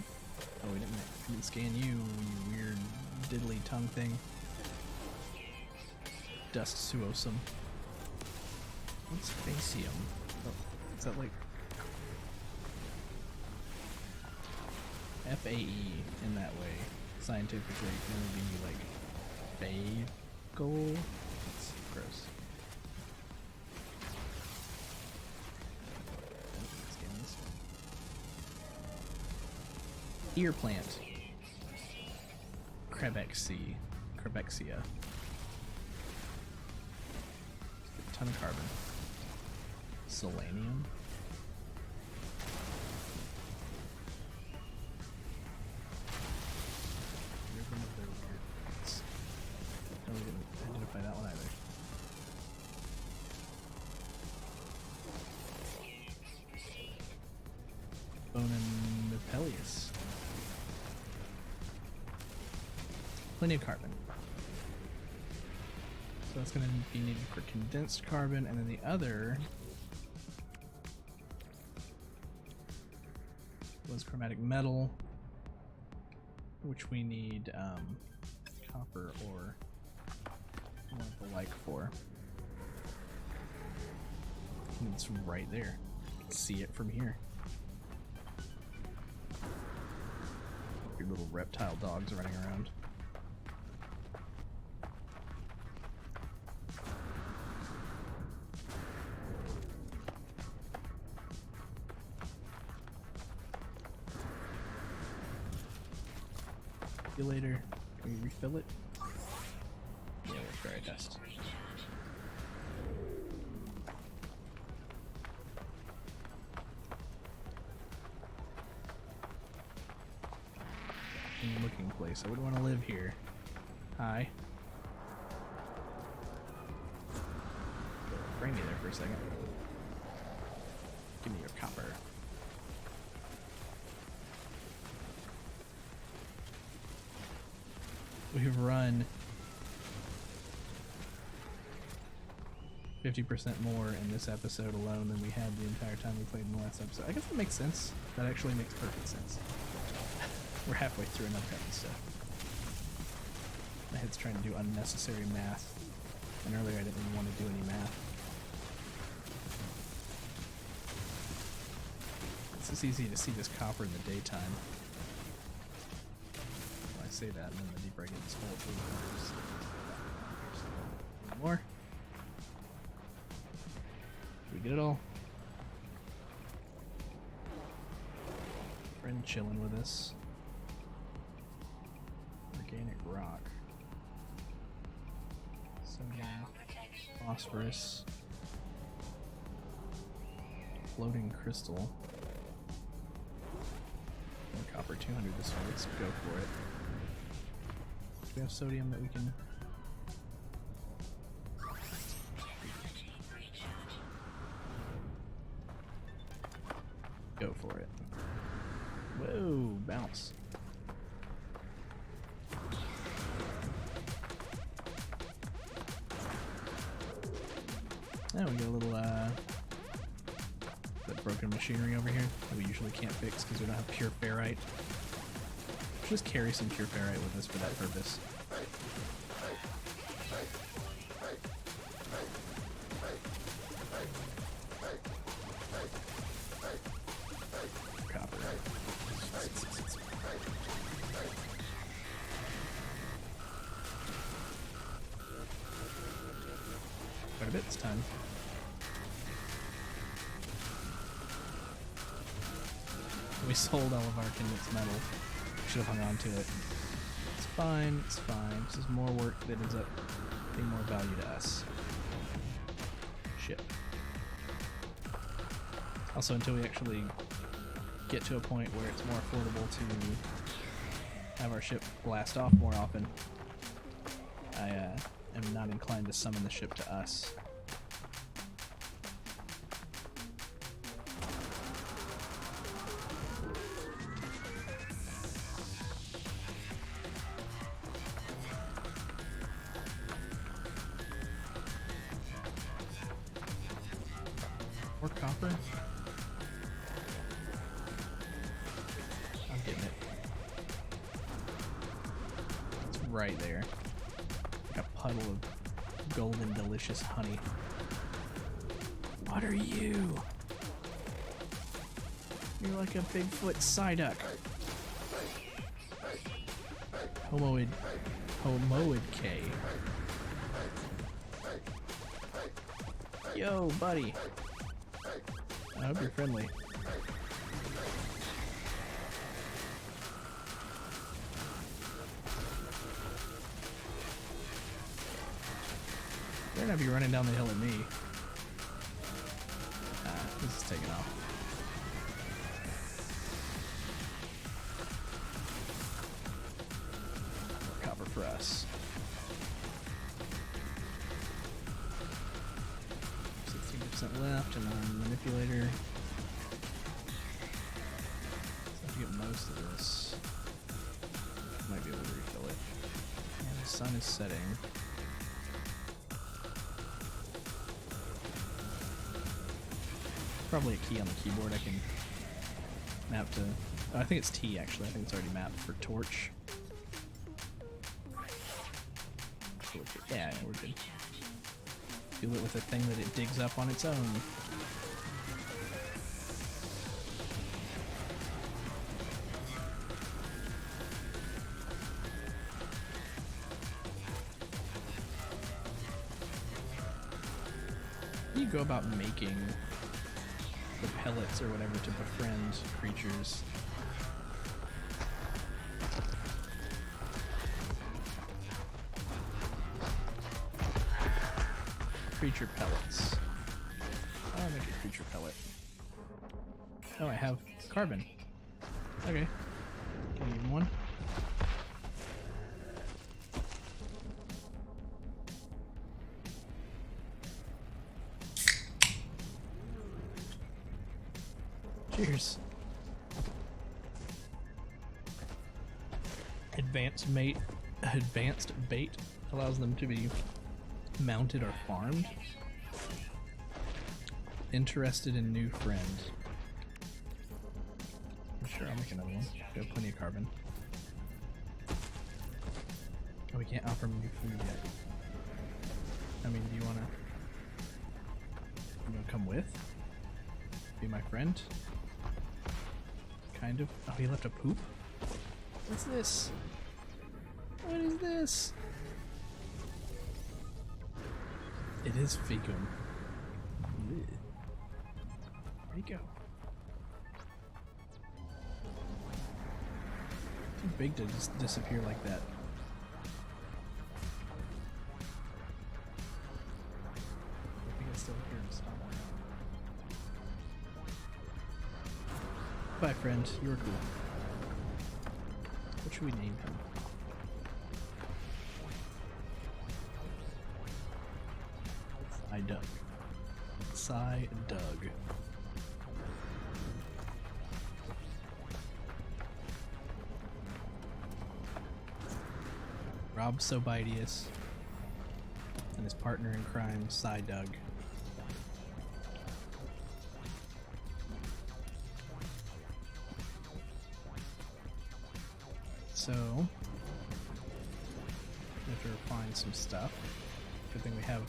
Oh, we didn't scan you, you weird diddly tongue thing. Dust suosum. What's facium? Oh, is that like FAE in that way? Scientifically, it can only be like bagel. That's gross. Ear plant. Crabexia. A ton of carbon. Selenium. No, we didn't identify that one either. Bonamipelius. Plenty of carbon. So that's going to be needed for condensed carbon, and then the other was chromatic metal, which we need copper or one of the like for. And it's right there. You can see it from here. Your little reptile dogs running around. Later. Can we refill it? Yeah, we'll try a test. Looking place. I wouldn't want to live here. Hi. Bring me there for a second. Give me your copper. We've run 50% more in this episode alone than we had the entire time we played in the last episode. I guess that makes sense. That actually makes perfect sense. We're halfway through another episode. My head's trying to do unnecessary math, and earlier I didn't even want to do any math. It's just easy to see this copper in the daytime. I say that, and then the deeper I get in this hole, it's really hard. More. Did we get it all? Friend chilling with us. Organic rock. Sodium. Phosphorus. Floating crystal. More copper 200 this way. Let's go for it. Do we have sodium that we can... Now we got a little that broken machinery over here that we usually can't fix because we don't have pure ferrite. Just carry some pure ferrite with us for that purpose. Copper. Quite a bit this time. We sold all of our condense metal. Should have hung on to it. It's fine, it's fine. This is more work that ends up being more value to us. Ship. Also, until we actually get to a point where it's more affordable to have our ship blast off more often, I am not inclined to summon the ship to us. More copper? I'm getting it. It's right there. Like a puddle of golden delicious honey. What are you? You're like a Bigfoot Psyduck. Homoid K. Yo, buddy. I hope you're friendly. They're gonna be running down the hill at me. This is taking off. More copper for us. 16% left, and then manipulator. So I have to get most of this. Might be able to refill it. And the sun is setting. Probably a key on the keyboard I can map to. Oh, I think it's T actually. I think it's already mapped for torch. Yeah, we're good. Fuel it with a thing that it digs up on its own. How do you go about making the pellets or whatever to befriend creatures? Creature pellets. I'll make a creature pellet. Oh, I have carbon. Okay. Can you give me one? Cheers. Advanced bait allows them to be mounted or farmed. Interested in new friend. Sure, I'll make another one. We have plenty of carbon. Oh, we can't offer them new food yet. I mean, do you wanna come with? Be my friend? Kind of. Oh, he left a poop? What's this? What is this? It is fecum. Where'd he go? Too big to just disappear like that. I think I still hear him somewhere. Bye, friend. You were cool. What should we name him? Doug. Doug. Rob Sobitius and his partner in crime, Doug. so we have to refine some stuff. Good thing we have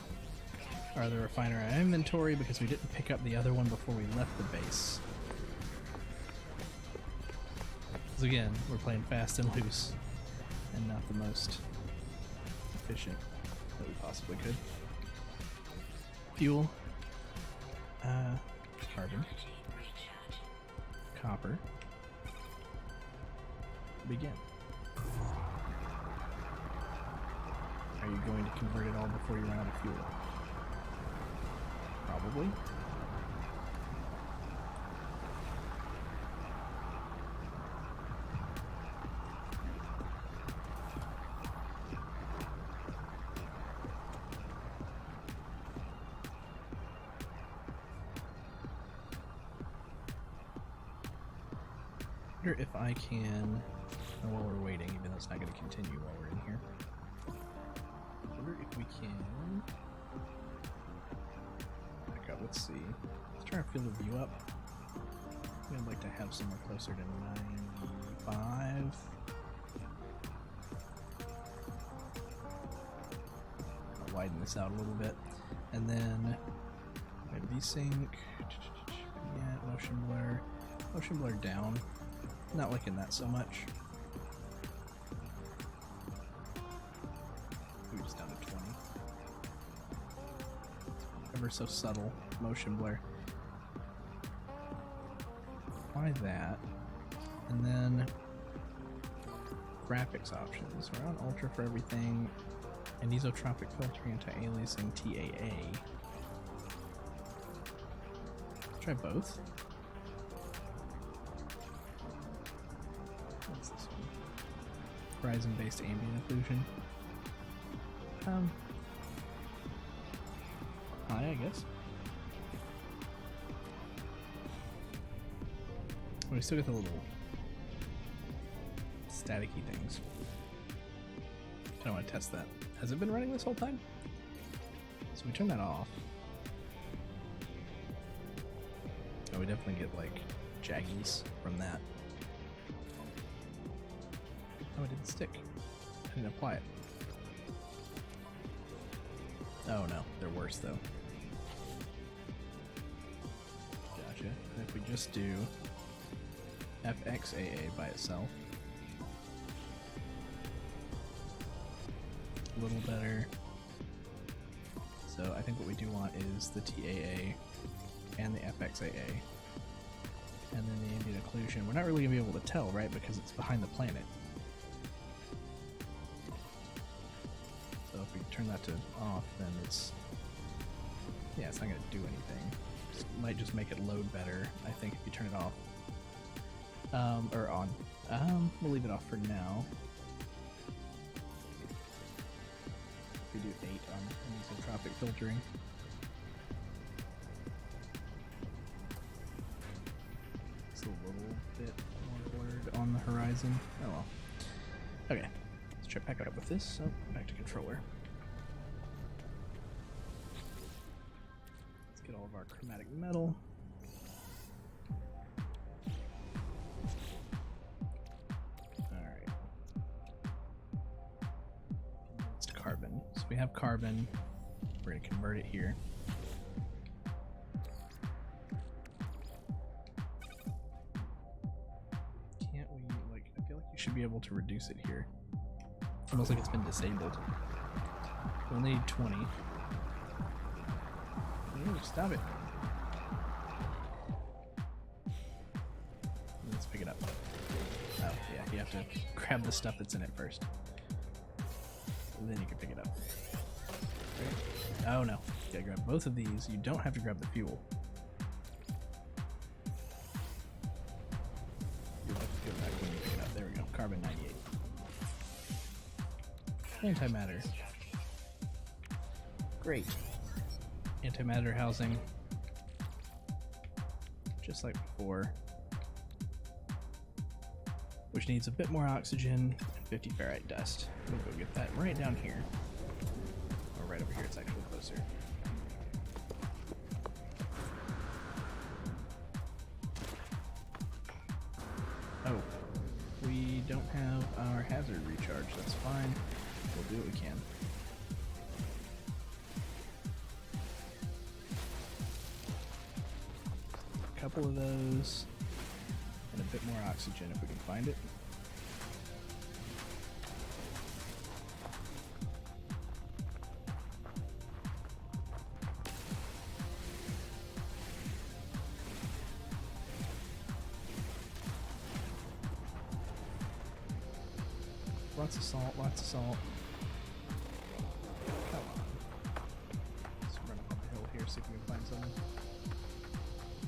our other refiner in inventory because we didn't pick up the other one before we left the base. Because again, we're playing fast and loose and not the most efficient that we possibly could. Fuel. Carbon. Copper. Begin. Are you going to convert it all before you run out of fuel? Probably. I wonder if I can, while we're waiting, even though it's not going to continue while we're in here. I wonder if we can back up. Let's see. Let's try and fill the view up. I think I'd like to have somewhere closer to 95. I'll widen this out a little bit, and then VSync. Yeah, motion blur down. Not liking that so much. Maybe just down to 20. Ever so subtle motion blur. Apply that. And then graphics options. We're on ultra for everything. Anisotropic filtering, anti-aliasing, TAA. Try both. What's this one? Horizon-based ambient occlusion. High, I guess. Oh, we still got the little staticky things. I want to test that. Has it been running this whole time? So we turn that off. Oh, we definitely get like jaggies from that. Oh, it didn't stick. I didn't apply it. Oh no, they're worse though. Gotcha. And if we just do FXAA by itself, a little better. So I think what we do want is the TAA and the FXAA, and then the ambient occlusion. We're not really gonna be able to tell, right? Because it's behind the planet. So if we turn that to off, then it's not gonna do anything. Might just make it load better, I think, if you turn it off. Or on. We'll leave it off for now. If we do 8 on anisotropic filtering. It's a little bit more blurred on the horizon. Oh well. Okay. Let's check back up with this. So back to controller. Let's get all of our chromatic metal. Alright. It's carbon. So we have carbon. We're going to convert it here. Can't we, like, I feel like you should be able to reduce it here. Almost like it's been disabled. We only need 20. Ooh, stop it. Let's pick it up. Oh, yeah, you have to grab the stuff that's in it first. And then you can pick it up. Right. Oh no, you gotta grab both of these. You don't have to grab the fuel. You'll have to go back when you pick it up. There we go, carbon 98. Antimatter. Great. Antimatter housing. Just like before. Which needs a bit more oxygen and 50 ferrite dust. We'll go get that right down here. Or right over here, it's actually closer. Oh. We don't have our do what we can. A couple of those, and a bit more oxygen if we can find it. Lots of salt, lots of salt. Come on. Let's run up on the hill here, see if we can find something.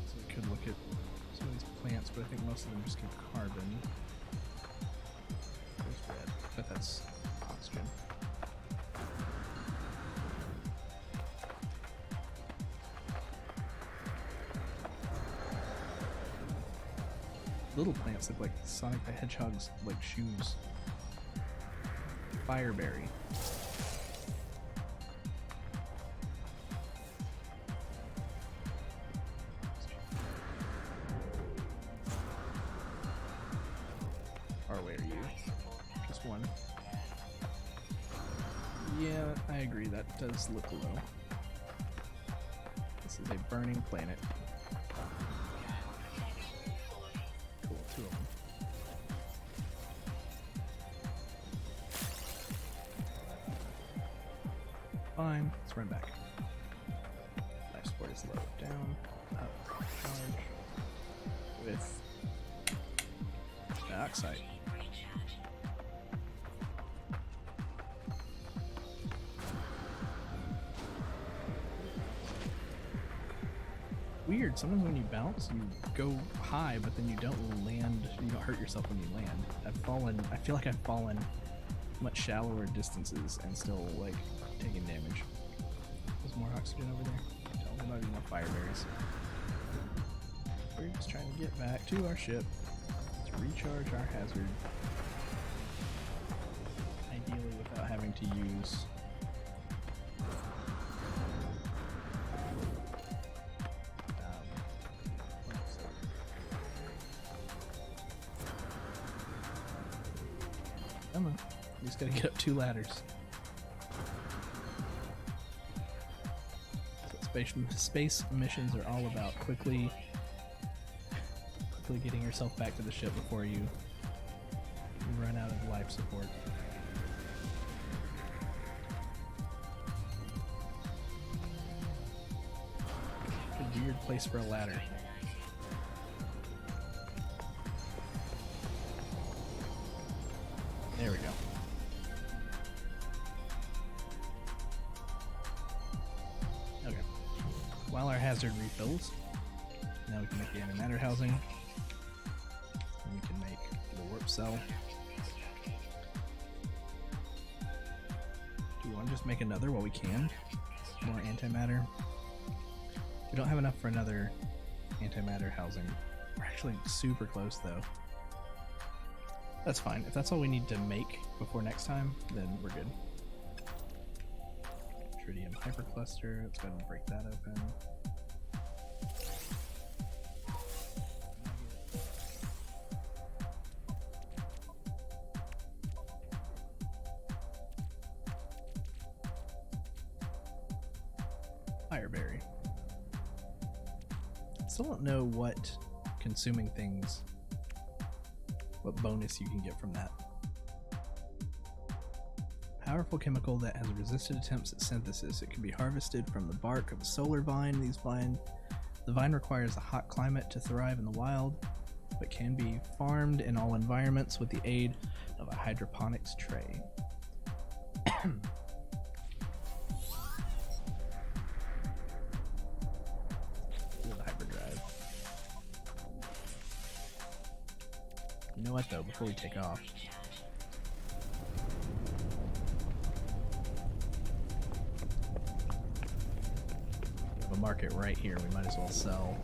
So we could look at some of these plants, but I think most of them just give carbon. There's red, but that's oxygen. Little plants look like Sonic the Hedgehog's like shoes. Fireberry. Far away are you? Just one. Yeah, I agree. That does look low. This is a burning planet. Cool, 2 of them. Fine, let's run back. Life support is low. Down, up, charge. With dioxide. Weird, sometimes when you bounce, you go high, but then you don't land, you don't hurt yourself when you land. I feel like I've fallen much shallower distances and still, like, taking damage. There's more oxygen over there. There might be more fire berries. We're just trying to get back to our ship to recharge our hazard. Ideally without having to use come on. You just gotta get up 2 ladders. Space missions are all about quickly getting yourself back to the ship before you run out of life support. A weird place for a ladder. There we go. Okay. While our hazard refills, now we can make the antimatter housing. And we can make the warp cell. Do we want to just make another while we can? More antimatter. We don't have enough for another antimatter housing. We're actually super close though. That's fine. If that's all we need to make before next time, then we're good. Tritium hypercluster. Let's go ahead and break that open. Fireberry. Still don't know what consuming things, what bonus you can get from that. Powerful chemical that has resisted attempts at synthesis. It can be harvested from the bark of a solar vine. The vine requires a hot climate to thrive in the wild, but can be farmed in all environments with the aid of a hydroponics tray. You know what though, before we take off, we have a market right here. We might as well sell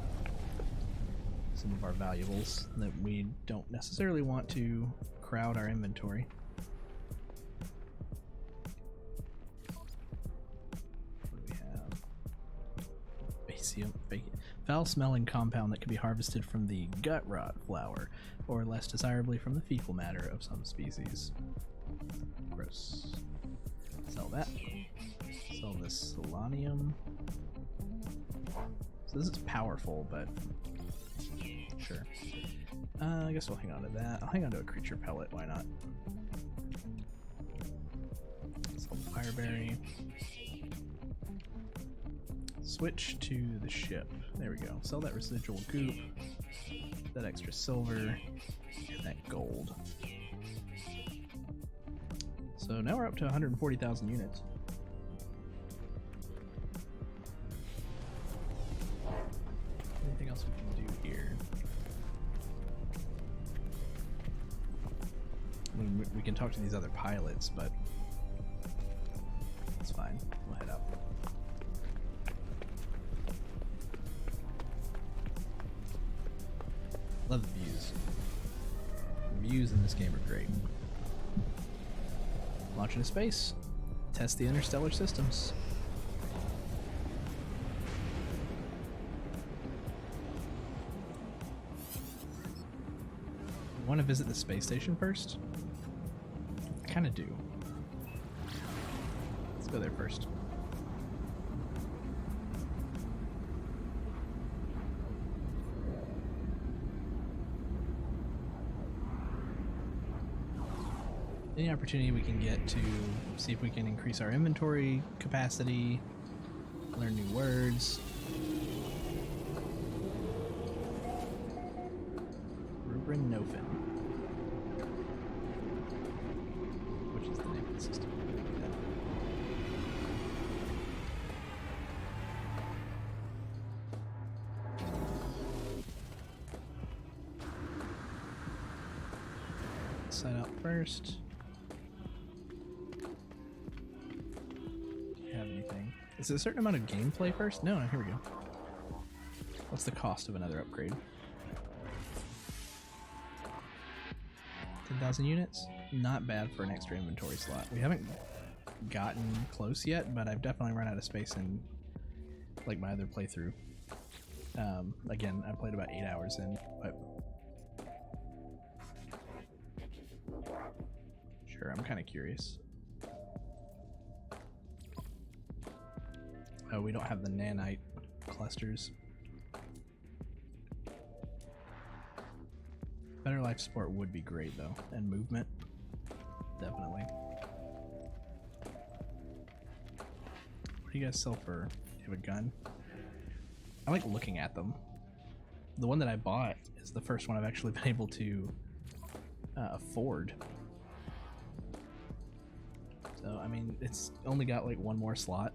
some of our valuables that we don't necessarily want to crowd our inventory. What do we have? Foul-smelling compound that can be harvested from the gut rot flower, or less desirably from the fecal matter of some species. Gross. Sell that. Sell this selenium. So this is powerful, but sure. I guess we'll hang on to that. I'll hang on to a creature pellet, why not? Sell fireberry. Switch to the ship. There we go. Sell that residual goop, that extra silver, and that gold. So now we're up to 140,000 units. Anything else we can do here? I mean, we can talk to these other pilots, but that's fine. We'll head up. Love the views. The views in this game are great. Launch into space. Test the interstellar systems. Want to visit the space station first? I kind of do. Let's go there first. Any opportunity we can get to see if we can increase our inventory capacity, learn new words. Rubrin Nofin, which is the name of the system. Sign up first. Is it a certain amount of gameplay first? No, here we go. What's the cost of another upgrade? 10,000 units? Not bad for an extra inventory slot. We haven't gotten close yet, but I've definitely run out of space in like my other playthrough. Again, I played about 8 hours in, but sure, I'm kind of curious. Oh, we don't have the nanite clusters. Better life support would be great though, and movement, definitely. What do you guys sell for? Do you have a gun? I like looking at them. The one that I bought is the first one I've actually been able to afford. So, I mean, it's only got like one more slot.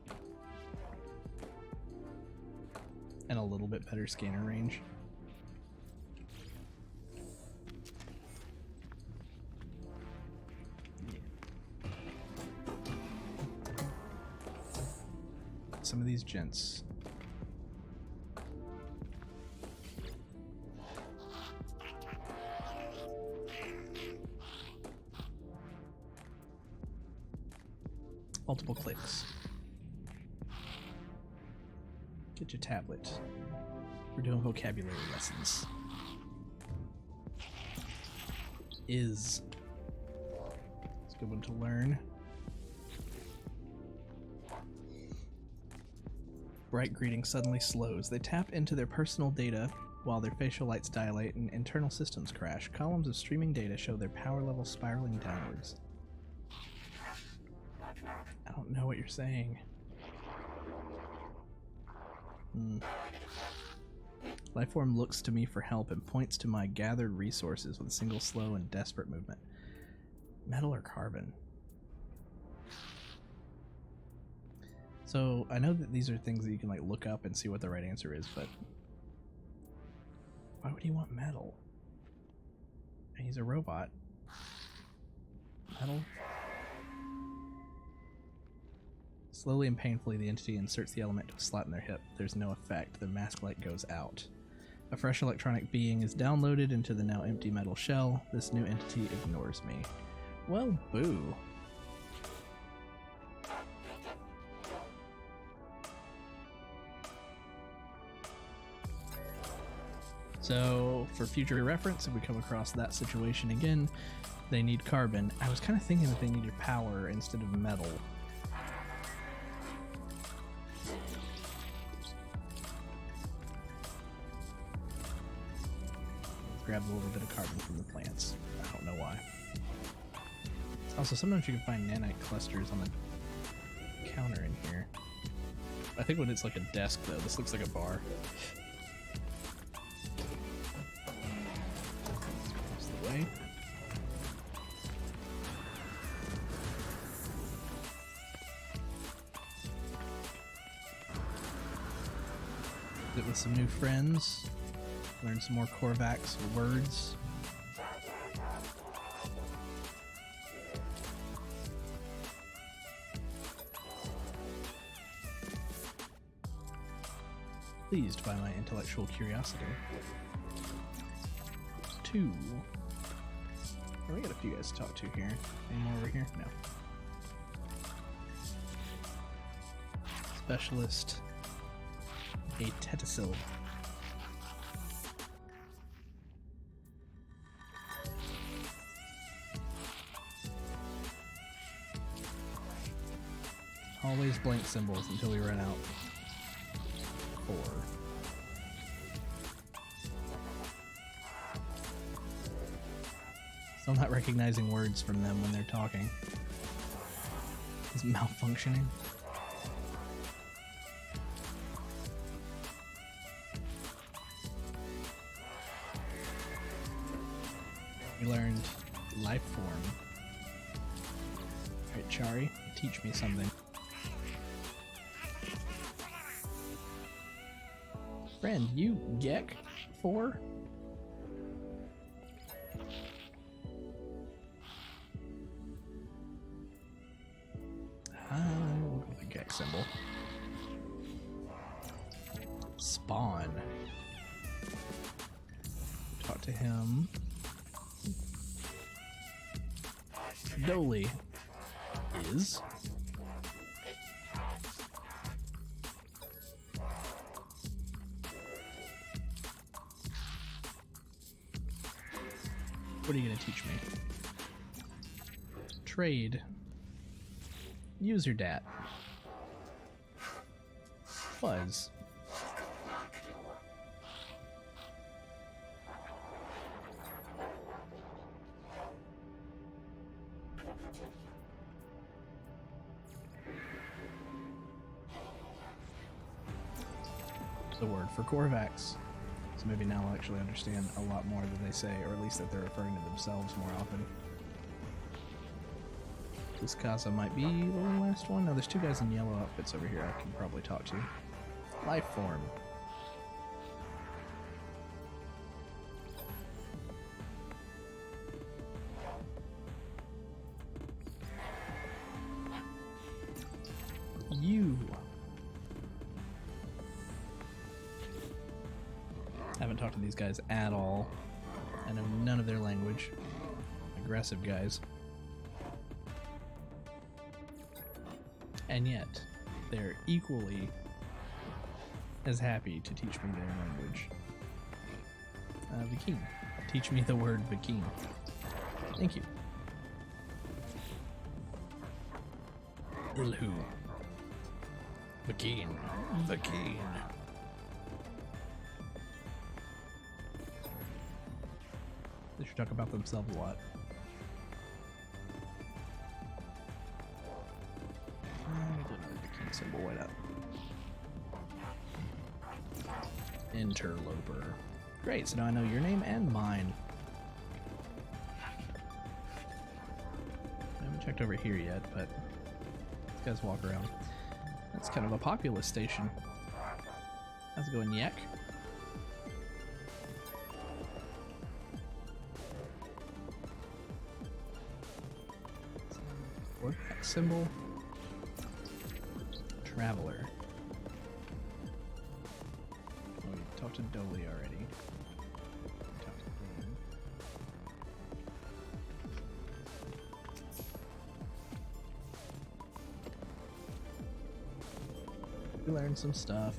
And a little bit better scanner range. Yeah. Some of these gents. Multiple clicks. Get your tablet. We're doing vocabulary lessons. Is. It's a good one to learn. Bright greeting suddenly slows. They tap into their personal data while their facial lights dilate and internal systems crash. Columns of streaming data show their power level spiraling downwards. I don't know what you're saying. Lifeform looks to me for help and points to my gathered resources with a single slow and desperate movement. Metal or carbon? So I know that these are things that you can like look up and see what the right answer is, but why would he want metal? And he's a robot. Metal? Slowly and painfully, the entity inserts the element to a slot in their hip. There's no effect. The mask light goes out. A fresh electronic being is downloaded into the now empty metal shell. This new entity ignores me. Well, boo. So, for future reference, if we come across that situation again, they need carbon. I was kind of thinking that they needed power instead of metal. grabbed a little bit of carbon from the plants. I don't know why. Also, sometimes you can find nanite clusters on the counter in here. I think when it's like a desk, though, this looks like a bar. Across the way. Sit with some new friends. Learn some more Korvax words. Pleased by my intellectual curiosity. 2. Oh, we got a few guys to talk to here. Any more over here? No. Specialist. A Tetasil. Always blank symbols until we run out. 4. Still not recognizing words from them when they're talking. Is it malfunctioning? We learned life form. Alright, Chari, teach me something. Friend, you Gek 4? We'll go with the Gek symbol. Spawn. Talk to him. Dolly is what are you going to teach me? Trade. User dat. Fuzz. The word for Korvax. So maybe now I'll actually understand a lot more that they say, or at least that they're referring to themselves more often. This Casa might be the last one. No, there's 2 guys in yellow outfits over here I can probably talk to. Life form. You. Haven't talked to these guys at all. I know none of their language. Aggressive guys. And yet, they're equally as happy to teach me their language. Viking. Teach me the word Viking. Thank you. Ilhu. Viking. Viking. They should talk about themselves a lot. Symbol, why not? Interloper. Great, so now I know your name and mine. I haven't checked over here yet, but these guys walk around. That's kind of a populous station. How's it going, Yak? What symbol? Traveler. Oh, we talked to Dolly already. Talked to Dan. We learned some stuff.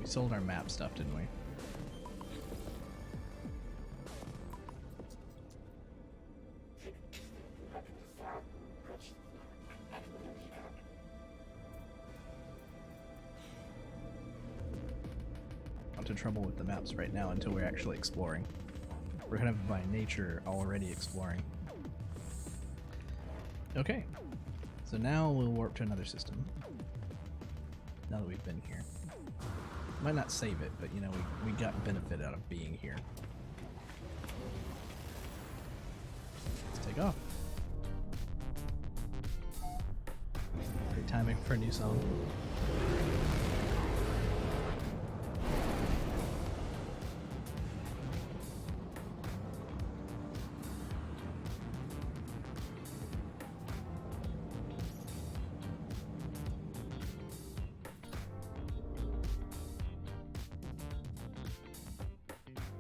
We sold our map stuff, didn't we? into trouble with the maps right now until we're actually exploring. We're kind of by nature already exploring. Okay, so now we'll warp to another system. Now that we've been here. Might not save it, but you know, we got benefit out of being here. Let's take off. Great timing for a new song.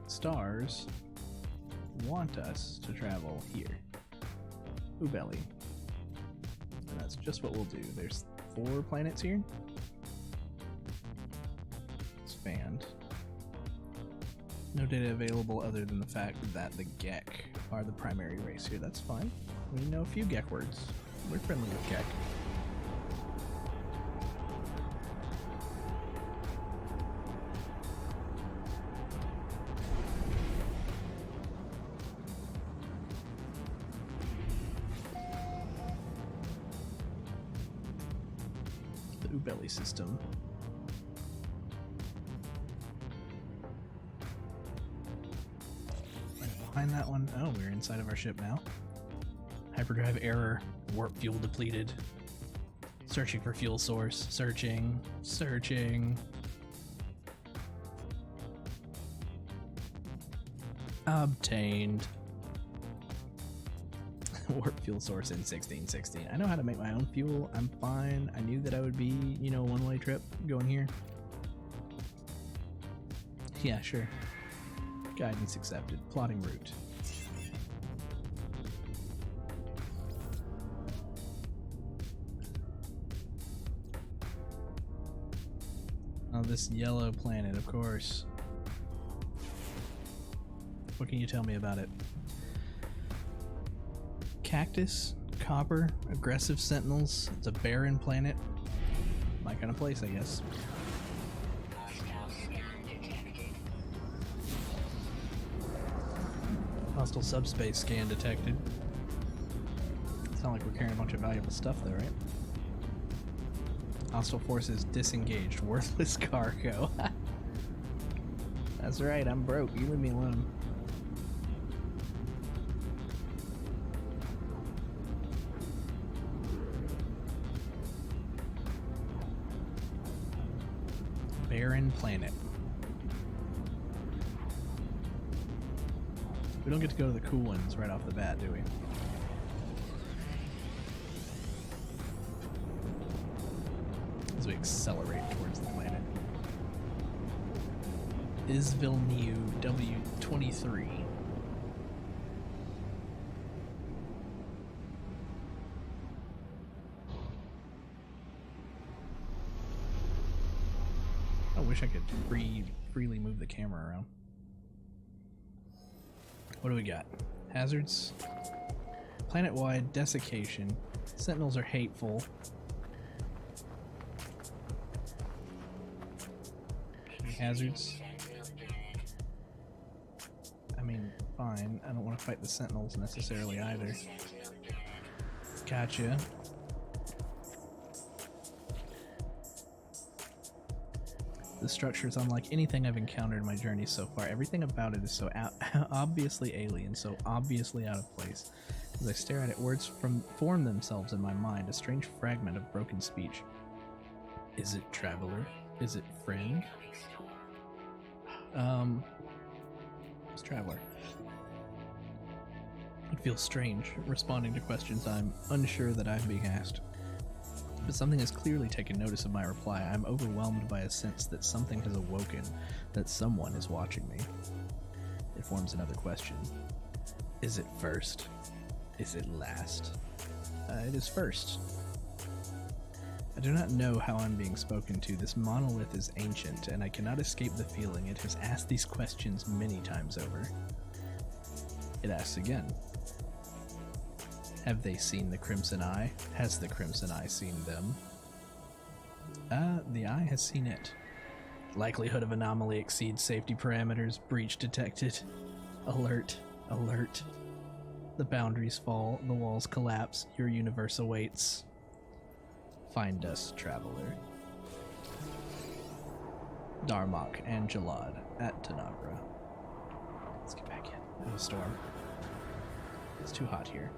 Stars want us to travel here. Ubelli. And that's just what we'll do. There's 4 planets here. Expand. No data available other than the fact that the Gek are the primary race here. That's fine. We know a few Gek words. We're friendly with Gek. Ubelli system. Right behind that one. Oh, we're inside of our ship now. Hyperdrive error. Warp fuel depleted. Searching for fuel source. Searching. Searching. Obtained. Warp fuel source in 1616. I know how to make my own fuel. I'm fine. I knew that I would be, you know, one-way trip going here. Yeah, sure. Guidance accepted. Plotting route. Oh, this yellow planet, of course. What can you tell me about it? Cactus, copper, aggressive sentinels. It's a barren planet. My kind of place, I guess. Hostile subspace scan detected. It's not like we're carrying a bunch of valuable stuff though, right? Hostile forces disengaged. Worthless cargo. That's right, I'm broke. You leave me alone. Barren planet. We don't get to go to the cool ones right off the bat, do we? As we accelerate towards the planet. Isville New W23. I wish I could freely move the camera around. What do we got? Hazards? Planet-wide desiccation. Sentinels are hateful. Any hazards? I mean, fine. I don't want to fight the Sentinels necessarily either. Gotcha. The structure is unlike anything I've encountered in my journey so far. Everything about it is so obviously alien, so obviously out of place. As I stare at it, words form themselves in my mind, a strange fragment of broken speech. Is it traveler? Is it friend? It's traveler. It feels strange, responding to questions I'm unsure that I'm being asked. But something has clearly taken notice of my reply. I'm overwhelmed by a sense that something has awoken, that someone is watching me. It forms another question. Is it first? Is it last? It is first. I do not know how I'm being spoken to. This monolith is ancient, and I cannot escape the feeling it has asked these questions many times over. It asks again. Have they seen the Crimson Eye? Has the Crimson Eye seen them? The Eye has seen it. Likelihood of anomaly exceeds safety parameters. Breach detected. Alert. Alert. The boundaries fall. The walls collapse. Your universe awaits. Find us, traveler. Darmok and Jalad at Tanagra. Let's get back in the storm. It's too hot here.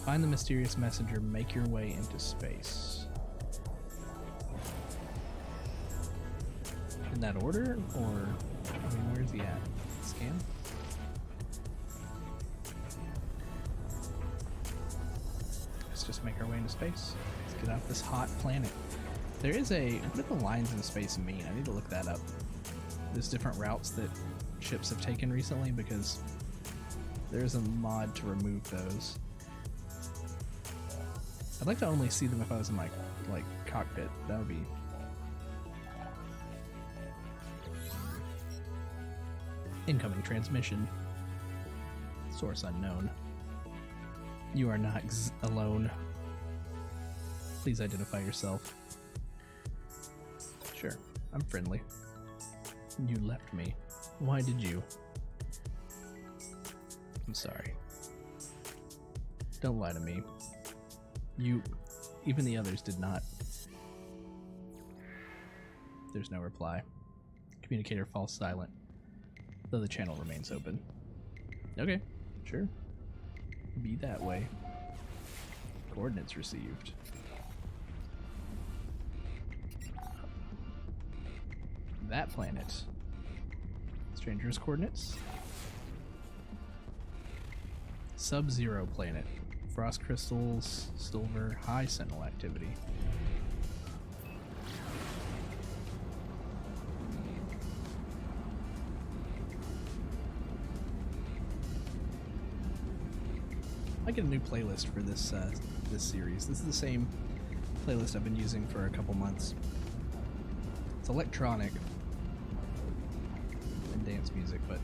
Find the mysterious messenger, make your way into space. In that order? Or, I mean, where's he at? Scan? Let's just make our way into space. Let's get off this hot planet. There is a, what do the lines in space mean? I need to look that up. There's different routes that ships have taken recently because there's a mod to remove those. I'd like to only see them if I was in my cockpit. That would be incoming transmission. Source unknown. You are not alone. Please identify yourself. Sure, I'm friendly. You left me. Why did you? I'm sorry. Don't lie to me. You, even the others did not. There's no reply. Communicator falls silent, though the channel remains open. Okay, sure. Be that way. Coordinates received. That planet. Stranger's coordinates. Sub-Zero planet. Frost crystals, silver, high sentinel activity. I get a new playlist for this this series. This is the same playlist I've been using for a couple months. It's electronic and dance music, but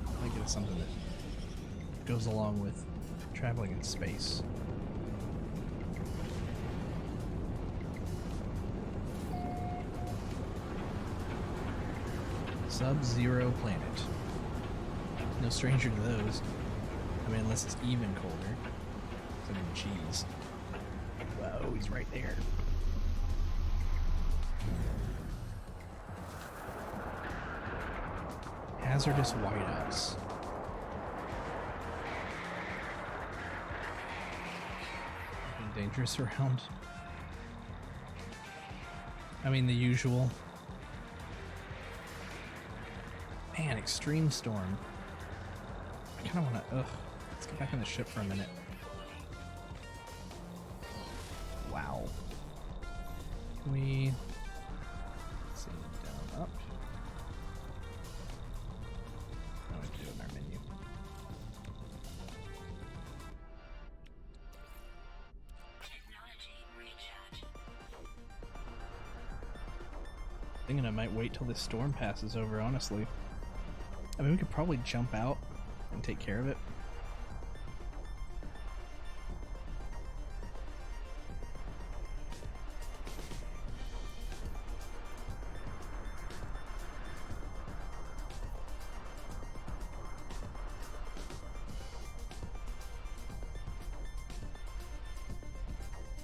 I think it's something that goes along with traveling in space. Sub-Zero planet. No stranger to those. I mean, unless it's even colder. It's like cheese. Whoa, he's right there. Hazardous white ice. Anything dangerous around? I mean, the usual. Man, extreme storm. I kind of want to. Ugh. Let's get back on the ship for a minute. Wow. Can we? Let's see, down, up. No, we can do it in our menu. Thinking I might wait till this storm passes over, honestly. I mean, we could probably jump out and take care of it.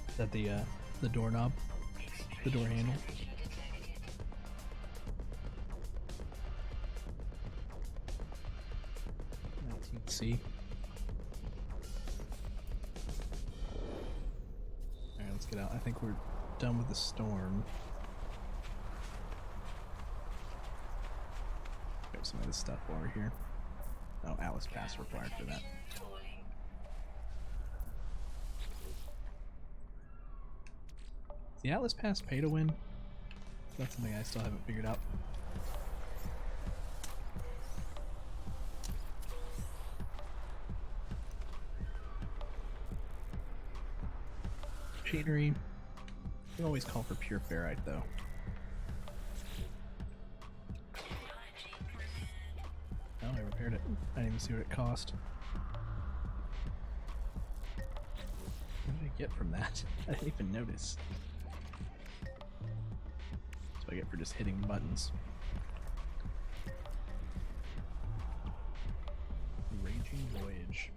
Is that the doorknob? The door handle? 19C. Alright, let's get out. I think we're done with the storm. Grab some of this stuff while we're here. Oh, Atlas Pass required for that. Is the Atlas Pass pay to win? That's something I still haven't figured out. Machinery. We always call for pure ferrite though. Oh, I repaired it. I didn't even see what it cost. Where did it get from that? I didn't even notice. That's what I get for just hitting buttons. Raging Voyage.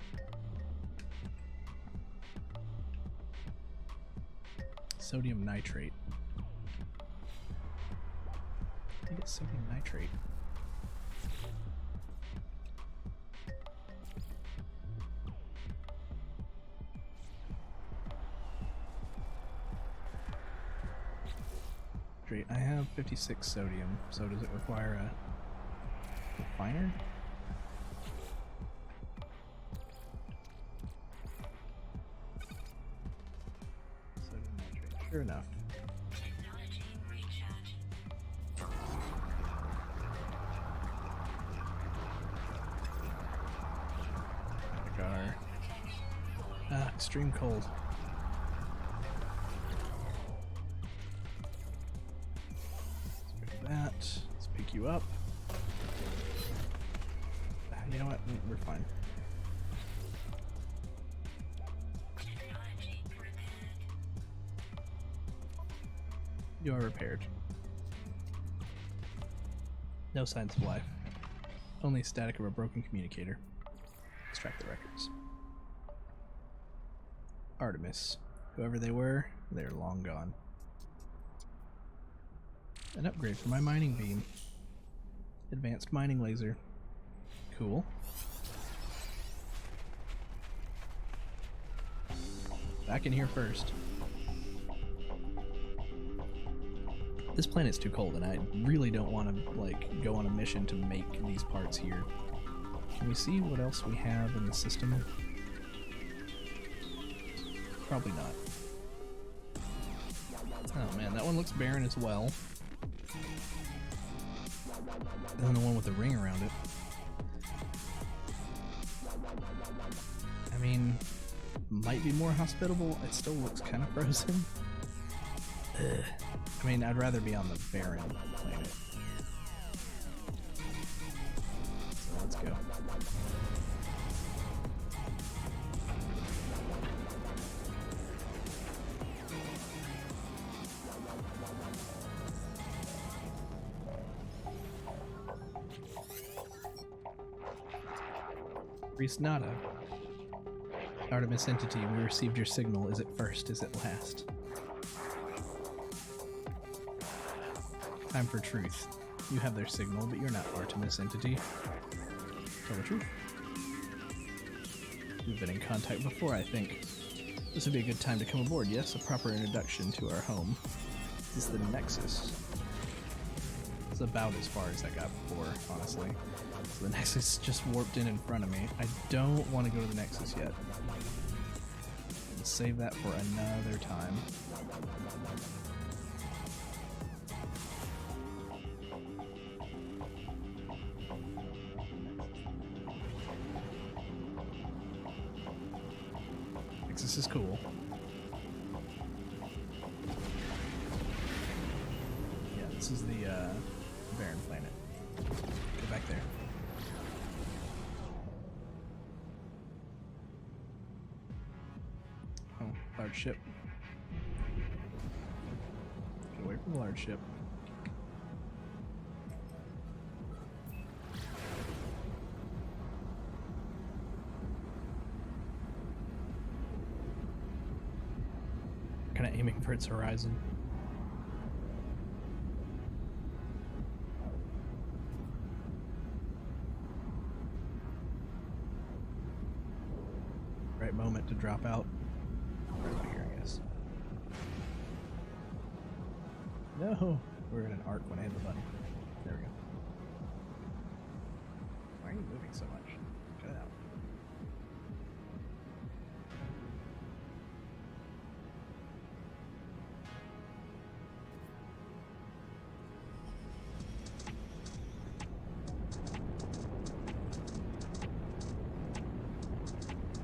Sodium nitrate. I think it's sodium nitrate. Great, I have 56 sodium, so does it require a refiner? Sodium nitrate, sure enough. Extreme cold. Let's pick that. Let's pick you up. You know what? We're fine. You are repaired. No signs of life. Only static of a broken communicator. Extract the records. Artemis. Whoever they were, they're long gone. An upgrade for my mining beam. Advanced mining laser. Cool. Back in here first. This planet's too cold and I really don't want to like go on a mission to make these parts here. Can we see what else we have in the system? Probably not. Oh man, that one looks barren as well. And then the one with the ring around it. I mean, might be more hospitable. It still looks kind of frozen. Ugh. I mean, I'd rather be on the barren planet. So let's go. Nada. Artemis entity, we received your signal. Is it first? Is it last? Time for truth. You have their signal, but you're not Artemis entity. Tell the truth. We've been in contact before, I think. This would be a good time to come aboard, yes? A proper introduction to our home. This is the Nexus. It's about as far as I got before, honestly. The Nexus just warped in front of me. I don't want to go to the Nexus yet. We'll save that for another time. Nexus is cool. Yeah, this is the barren planet. Go back there. Large ship. Get away from the large ship. Kind of aiming for its horizon. Right moment to drop out. Right here, I guess. No! We're in an arc when I hit the button. There we go. Why are you moving so much? Cut it out.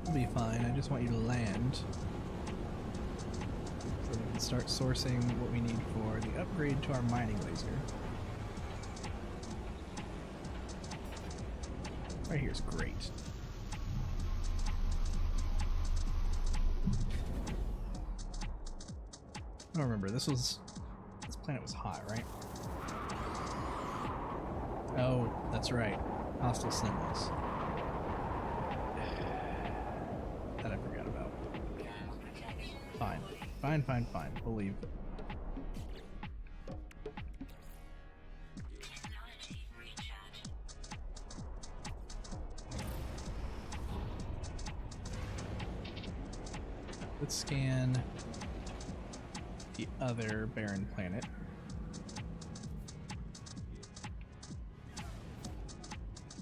It'll be fine, I just want you to land. So we can start sourcing what we need for the upgrade to our mining laser. Right here is great. don't remember. This planet was hot, right? Oh, that's right. Hostile sentinels. That I forgot about. Fine. Fine. Believe. Let's scan the other barren planet.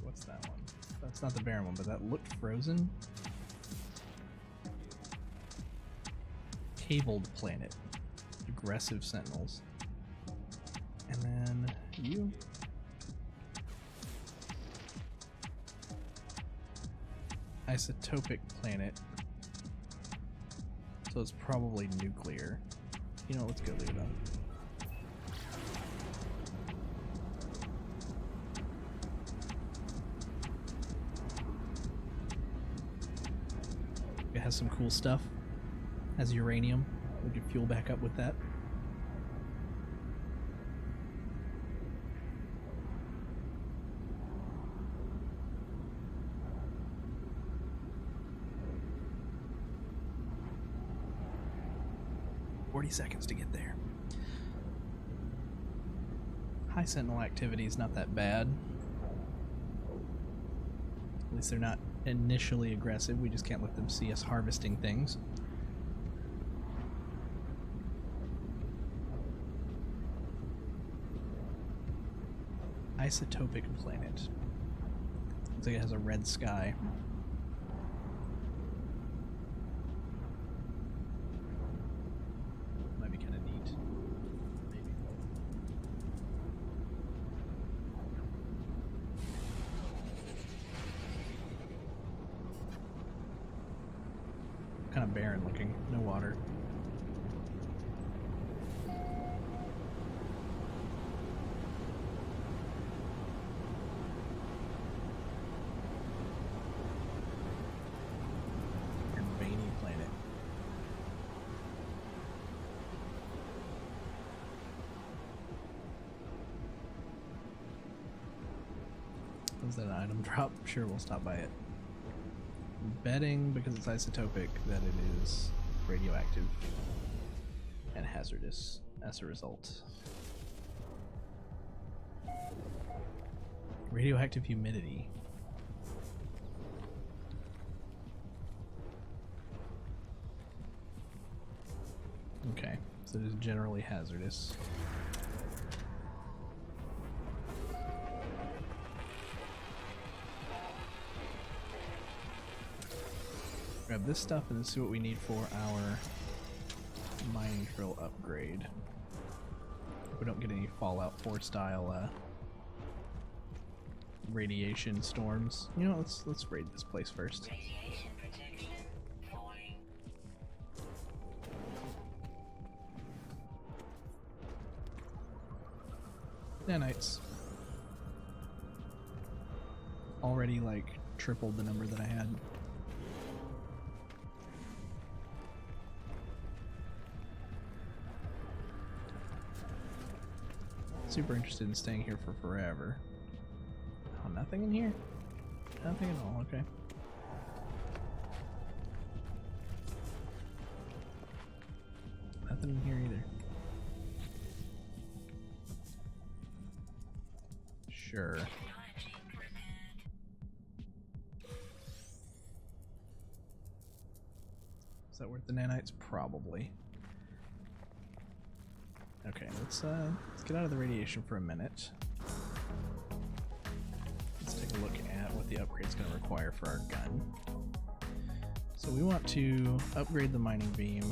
What's that one? That's not the barren one, but that looked frozen. Cabled planet. Aggressive sentinels. And then you. Isotopic planet. So it's probably nuclear. You know, let's go leave it on. It has some cool stuff. Has uranium. We could fuel back up with that. Seconds to get there. High sentinel activity is not that bad. At least they're not initially aggressive. We just can't let them see us harvesting things. Isotopic planet. Looks like it has a red sky. Kind of barren looking, no water. Veiny planet. Was that an item drop? Sure, we'll stop by it. Betting, because it's isotopic, that it is radioactive and hazardous as a result. Radioactive humidity. Okay, so it is generally hazardous. Grab this stuff and then see what we need for our mining drill upgrade. If we don't get any Fallout 4 style radiation storms. You know, let's raid this place first. Nanites. Already like tripled the number that I had. Super interested in staying here for forever. Oh, nothing in here? Nothing at all, okay. Nothing in here either. Sure. Is that worth the nanites? Probably. Okay, let's get out of the radiation for a minute. Let's take a look at what the upgrade's going to require for our gun. So we want to upgrade the mining beam,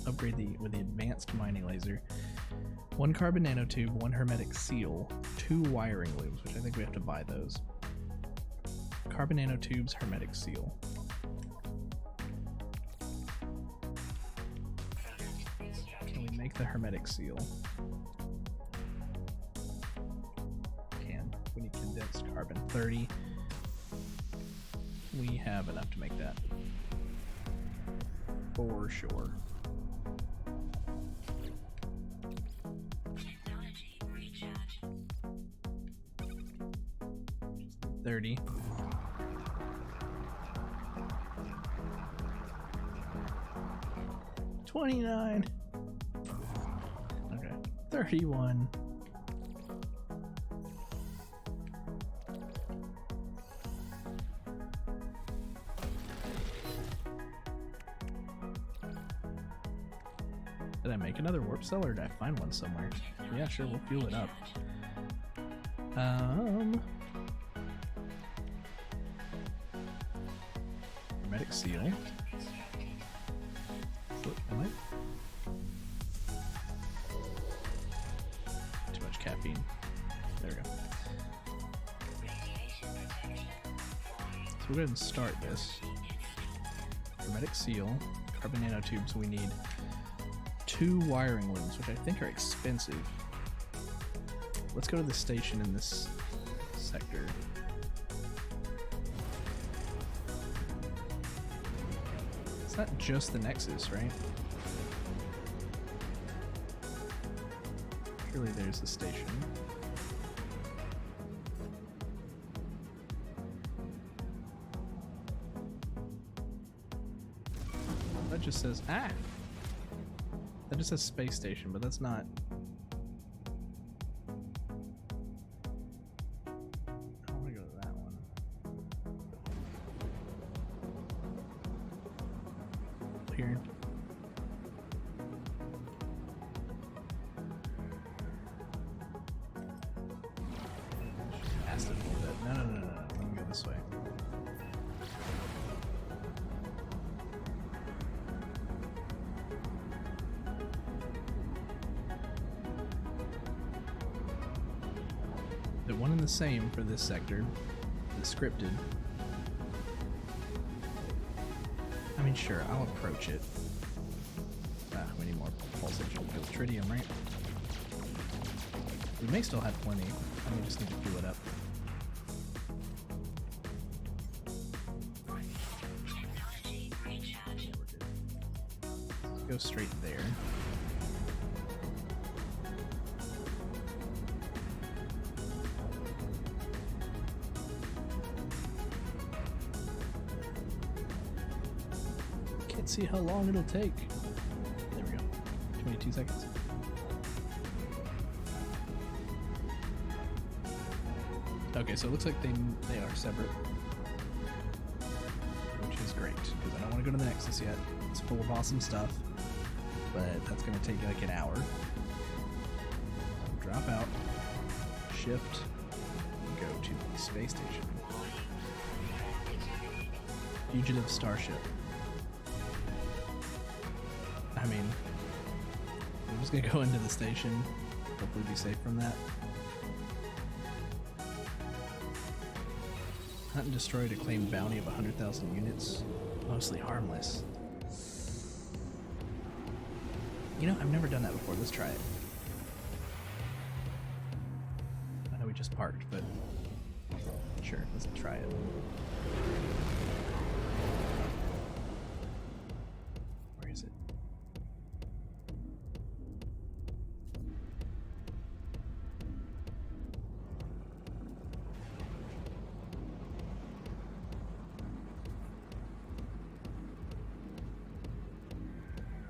upgrade with the advanced mining laser, 1 carbon nanotube, 1 hermetic seal, 2 wiring looms, which I think we have to buy those. Carbon nanotubes, hermetic seal. Make the hermetic seal. We need condensed carbon. 30. We have enough to make that. For sure. 30. $29. Okay. 31. Did I make another warp cell or did I find one somewhere? Yeah, sure, we'll fuel it up. Hermetic seal. What? Too much caffeine. There we go. So we'll go ahead and start this. Hermetic seal, carbon nanotubes. We need 2 wiring looms, which I think are expensive. Let's go to the station in this sector. It's not just the Nexus, right? Surely there's the station. That just says, that just says space station, but that's not. I want to go to that one. Here. Past it a little bit. No. Let me go this way. The one and the same for this sector. It's scripted. I mean, sure, I'll approach it. We need more pulsation because tritium, right? We may still have plenty. We just need to fuel it up. Let's go straight there. See how long it'll take. There we go. 22 seconds. Okay, so it looks like they are separate, which is great because I don't want to go to the Nexus yet. It's full of awesome stuff, but that's going to take like an hour. Drop out, shift, and go to the space station. Fugitive Starship. I mean, I'm just gonna go into the station, hopefully be safe from that. Hunt and destroy to claim bounty of 100,000 units, mostly harmless. You know, I've never done that before, let's try it. I know we just parked, but sure, let's try it. Where is it?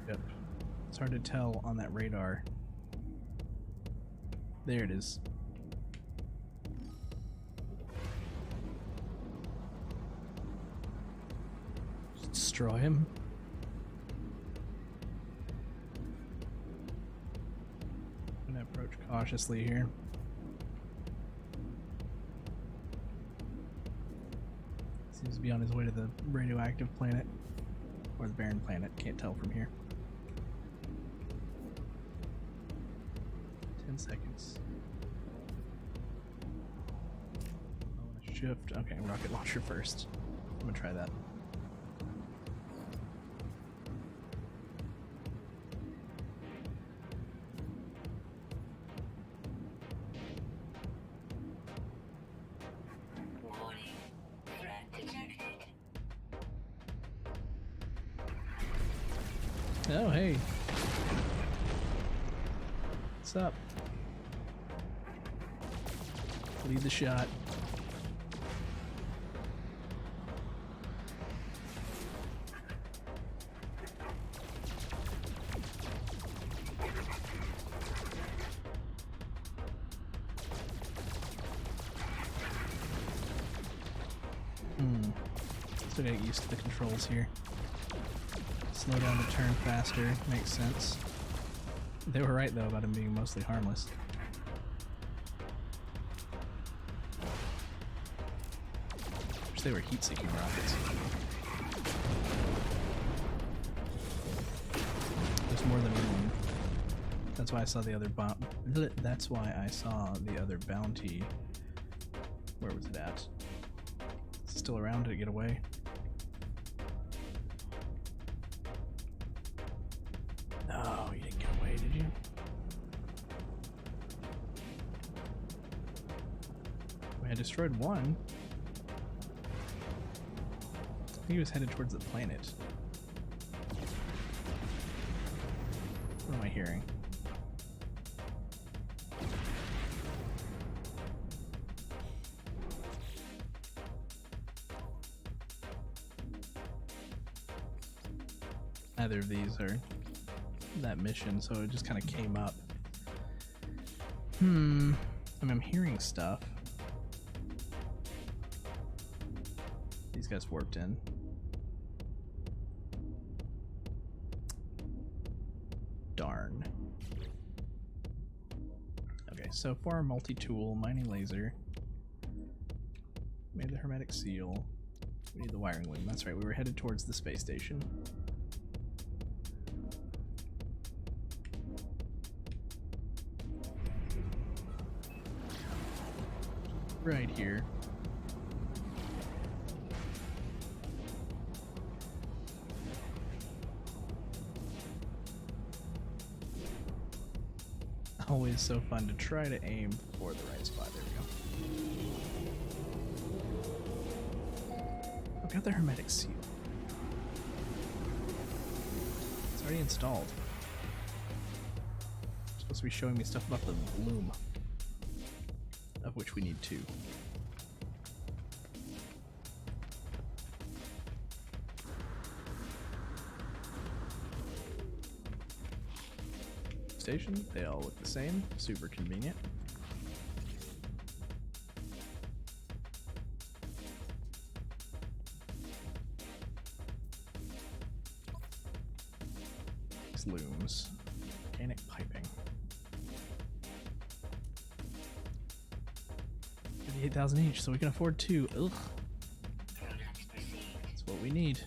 Yep. It's hard to tell on that radar. There it is. Just destroy him. I'm gonna approach cautiously here. Seems to be on his way to the radioactive planet. Or the barren planet, can't tell from here. 10 seconds. I want to shift. Okay, rocket launcher first. I'm gonna try that. Oh, hey. What's up? Lead the shot. Still gotta get used to the controls here. Slow down the turn faster, makes sense. They were right though about him being mostly harmless. Wish they were heat-seeking rockets. There's more than one. That's why I saw the other That's why I saw the other bounty. Where was it at? Is it still around? Did it get away? No, you didn't get away, did you? I destroyed one. I think he was headed towards the planet. What am I hearing? Neither of these are that mission, so it just kind of came up. I mean, I'm hearing stuff. These guys warped in. Darn. Okay, so for our multi-tool, mining laser, made the hermetic seal. We need the wiring loom. That's right, we were headed towards the space station. Right here. Always so fun to try to aim for the right spot. There we go. I've got the hermetic seal. It's already installed. It's supposed to be showing me stuff about the loom, of which we need 2. Station, they all look the same, super convenient. These looms, mechanic piping. 58,000 each, so we can afford 2. Ugh. That's what we need.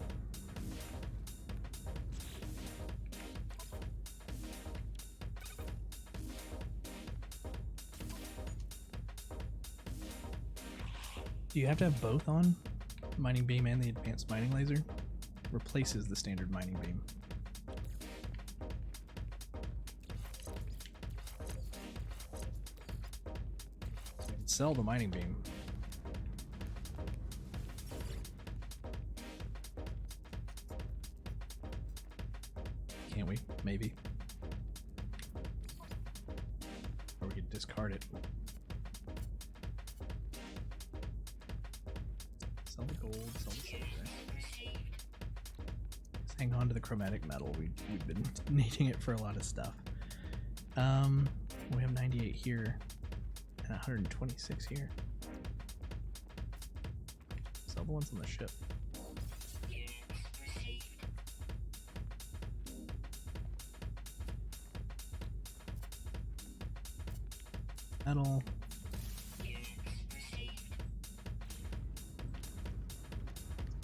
Do you have to have both on? Mining beam and the advanced mining laser? Replaces the standard mining beam. So we can sell the mining beam. Can't we? Maybe. Or we could discard it. Sell the gold, sell the silver. Let's hang on to the chromatic metal. We've been needing it for a lot of stuff. We have 98 here and 126 here. Sell the ones on the ship. Metal.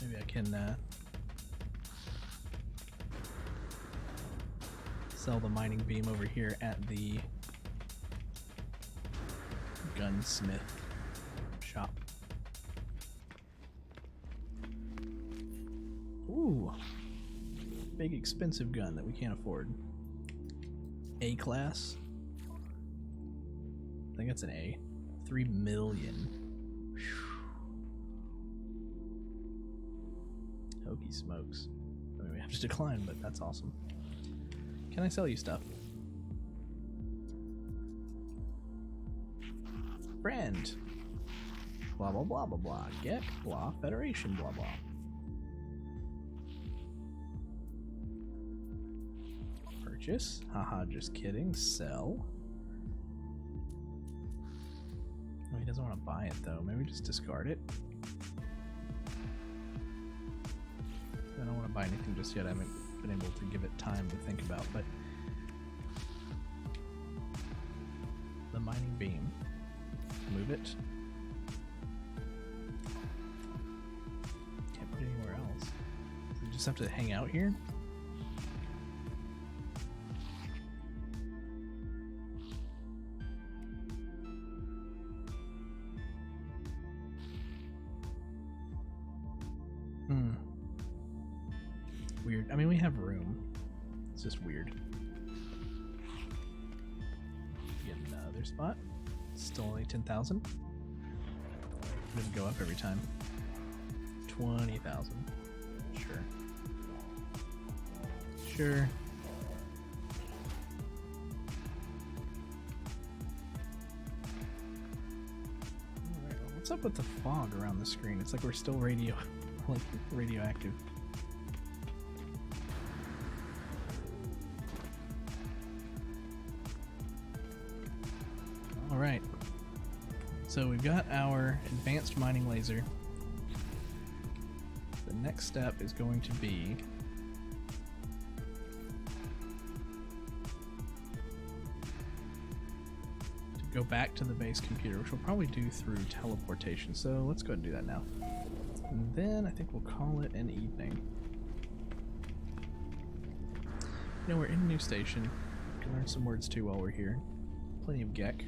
Maybe I can sell the mining beam over here at the gunsmith shop. Ooh, big expensive gun that we can't afford. A class. I think that's an A. 3 million. Hokey smokes. I mean, we have to decline, but that's awesome. Can I sell you stuff? Friend. Blah, blah, blah, blah, blah. Get, blah, Federation, blah, blah. Purchase. Haha, just kidding. Sell. Oh, he doesn't want to buy it, though. Maybe just discard it. don't want to buy anything just yet. I haven't been able to give it time to think about, but the mining beam. Move it. Can't put it anywhere else. We just have to hang out here? Weird. I mean, we have room. It's just weird. Get another spot. Still only 10,000. Does it go up every time? 20,000. Sure. Sure. Alright, well, what's up with the fog around the screen? It's like we're still radioactive. Alright, so we've got our advanced mining laser. The next step is going to be to go back to the base computer, which we'll probably do through teleportation. So let's go ahead and do that now. And then I think we'll call it an evening. You know, we're in a new station. We can learn some words too while we're here. Plenty of Gek.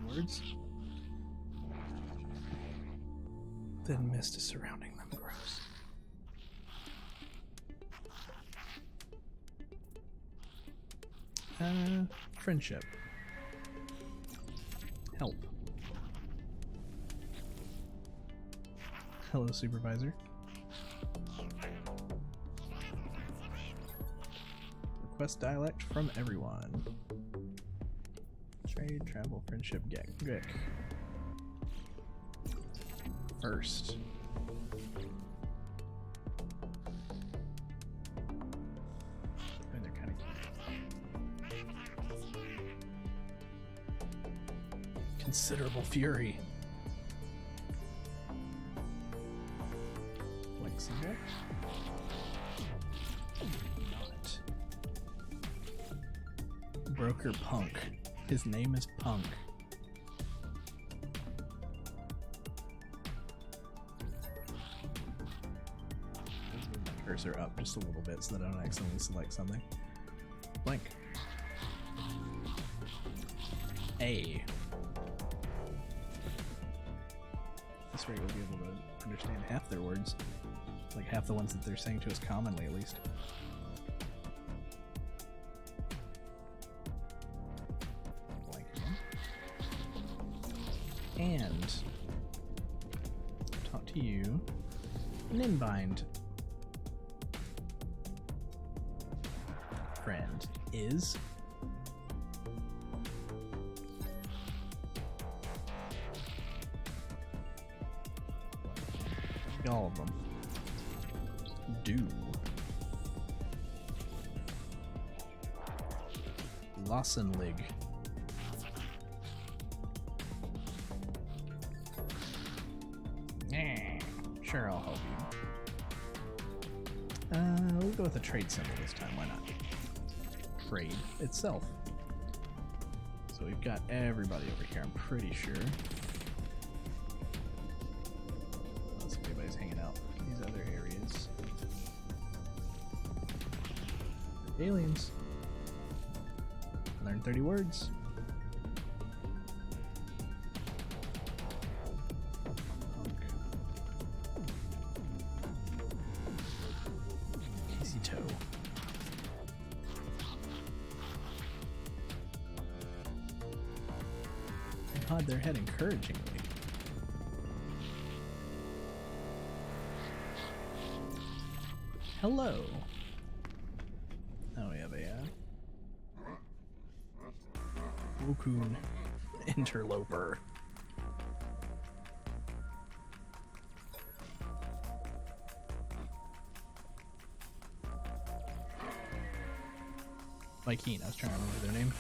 Words. Then mist is surrounding them. Gross. Friendship. Help. Hello, supervisor. Request dialect from everyone. Trade, travel, friendship, Gek. First. And they're kind of cute. Considerable fury. Flexible. Not. Broker Punk. His name is Punk. Let's move my cursor up just a little bit so that I don't accidentally select something. Blank. A. This way we'll be able to understand half their words. Like half the ones that they're saying to us commonly, at least. And talk to you. Ninbind. Friend is all of them. Do. Lossenlig. Sure, I'll help you. We'll go with a trade symbol this time, why not? Trade itself. So we've got everybody over here, I'm pretty sure. Let's see if anybody's hanging out in these other areas. Aliens. Learn 30 words. Nod their head encouragingly. Hello. Oh, we have a Wukun interloper. Vikeen, I was trying to remember their name.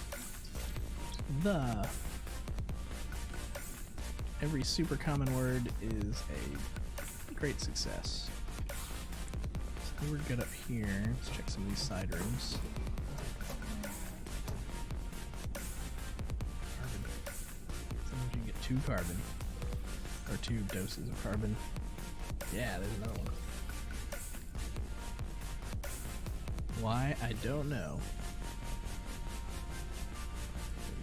every super common word is a great success. So we're good up here. Let's check some of these side rooms. Carbon. Sometimes you get 2 carbon. Or 2 doses of carbon. Yeah, there's another one. Why? I don't know.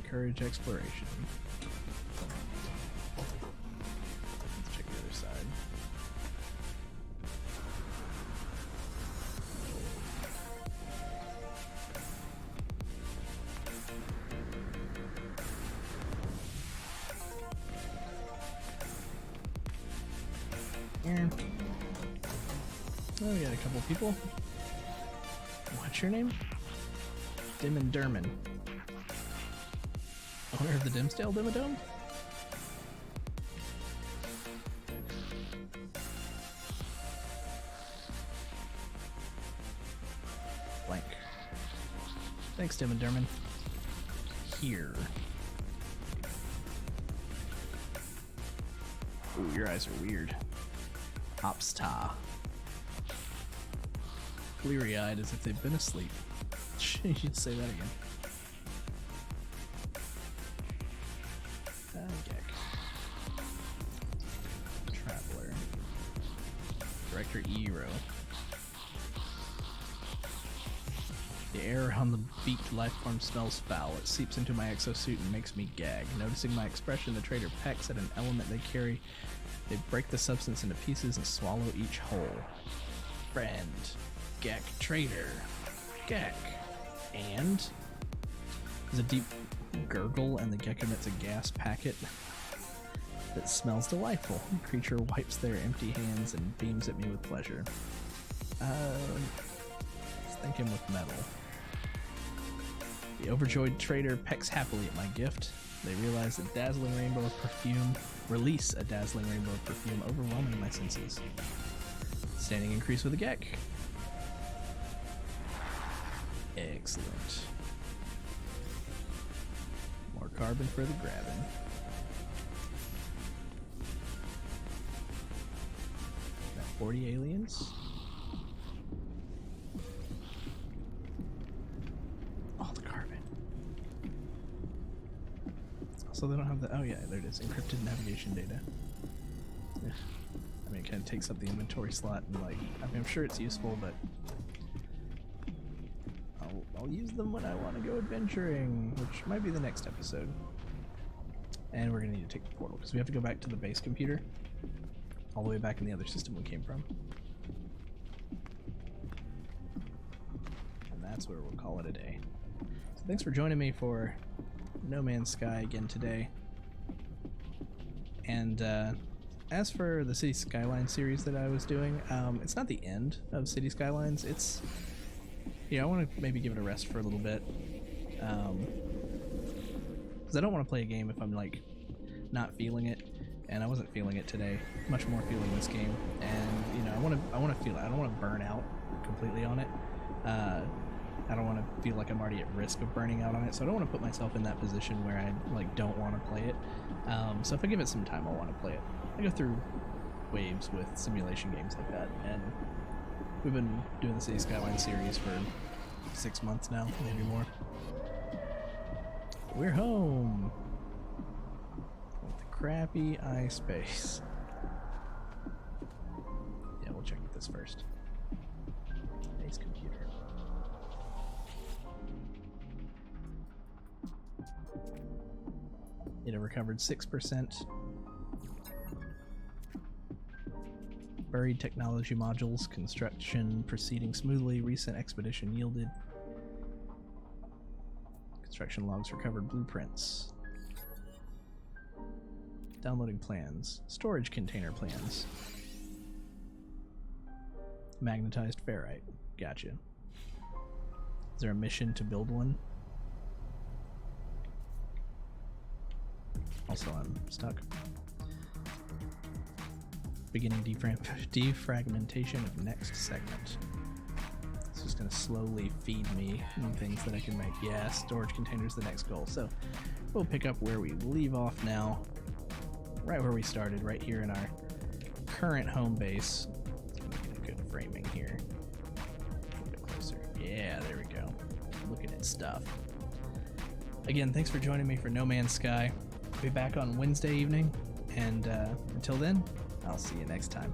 Encourage exploration. Let's check the other side. Here. Oh, we got a couple people. What's your name? Dim and Derman. Owner of the Dimsdale Dimmadome? Blank. Thanks, Dim and Derman. Here. Ooh, your eyes are weird. Opsta. Bleary-eyed as if they've been asleep. You should say that again. Traveler. Director Eero. The air on the beaked lifeform smells foul. It seeps into my exosuit and makes me gag. Noticing my expression, the trader pecks at an element they carry. They break the substance into pieces and swallow each whole. Friend. Gek. Trader. Gek. And? There's a deep gurgle and the Gek emits a gas packet that smells delightful. The creature wipes their empty hands and beams at me with pleasure. Let's thank him with metal. The overjoyed trader pecks happily at my gift. They realize a dazzling rainbow of perfume, release a dazzling rainbow of perfume, overwhelming my senses. Standing increase with a Gek. Excellent. More carbon for the grabbing. Got 40 aliens. All the carbon. So they don't have the, oh yeah, there it is, encrypted navigation data. Yeah. I mean, it kind of takes up the inventory slot and like, I mean, I'm sure it's useful, but I'll use them when I want to go adventuring, which might be the next episode. And we're going to need to take the portal, because we have to go back to the base computer, all the way back in the other system we came from. And that's where we'll call it a day. So thanks for joining me for No Man's Sky again today. And as for the City Skylines series that I was doing, it's not the end of City Skylines. It's, yeah, I want to maybe give it a rest for a little bit, because I don't want to play a game if I'm like not feeling it, and I wasn't feeling it today. Much more feeling this game, and you know, I want to feel it. I don't want to burn out completely on it. I don't want to feel like I'm already at risk of burning out on it, so I don't want to put myself in that position where I like don't want to play it. So if I give it some time, I'll want to play it. I go through waves with simulation games like that, and we've been doing the City Skylines series for 6 months now, maybe more. We're home! With the crappy iSpace. Yeah, we'll check this first. Base computer. It recovered 6%. Buried technology modules, construction proceeding smoothly, recent expedition yielded. Construction logs recovered, blueprints. Downloading plans, storage container plans. Magnetized ferrite, gotcha. Is there a mission to build one? Also, I'm stuck. Beginning defragmentation of next segment. It's just going to slowly feed me things that I can make. Yeah, storage containers the next goal. So we'll pick up where we leave off now. right where we started, right here in our current home base. Let's get a good framing here. A little bit closer. Yeah, there we go. Looking at stuff. Again, thanks for joining me for No Man's Sky. I'll be back on Wednesday evening, and until then, I'll see you next time.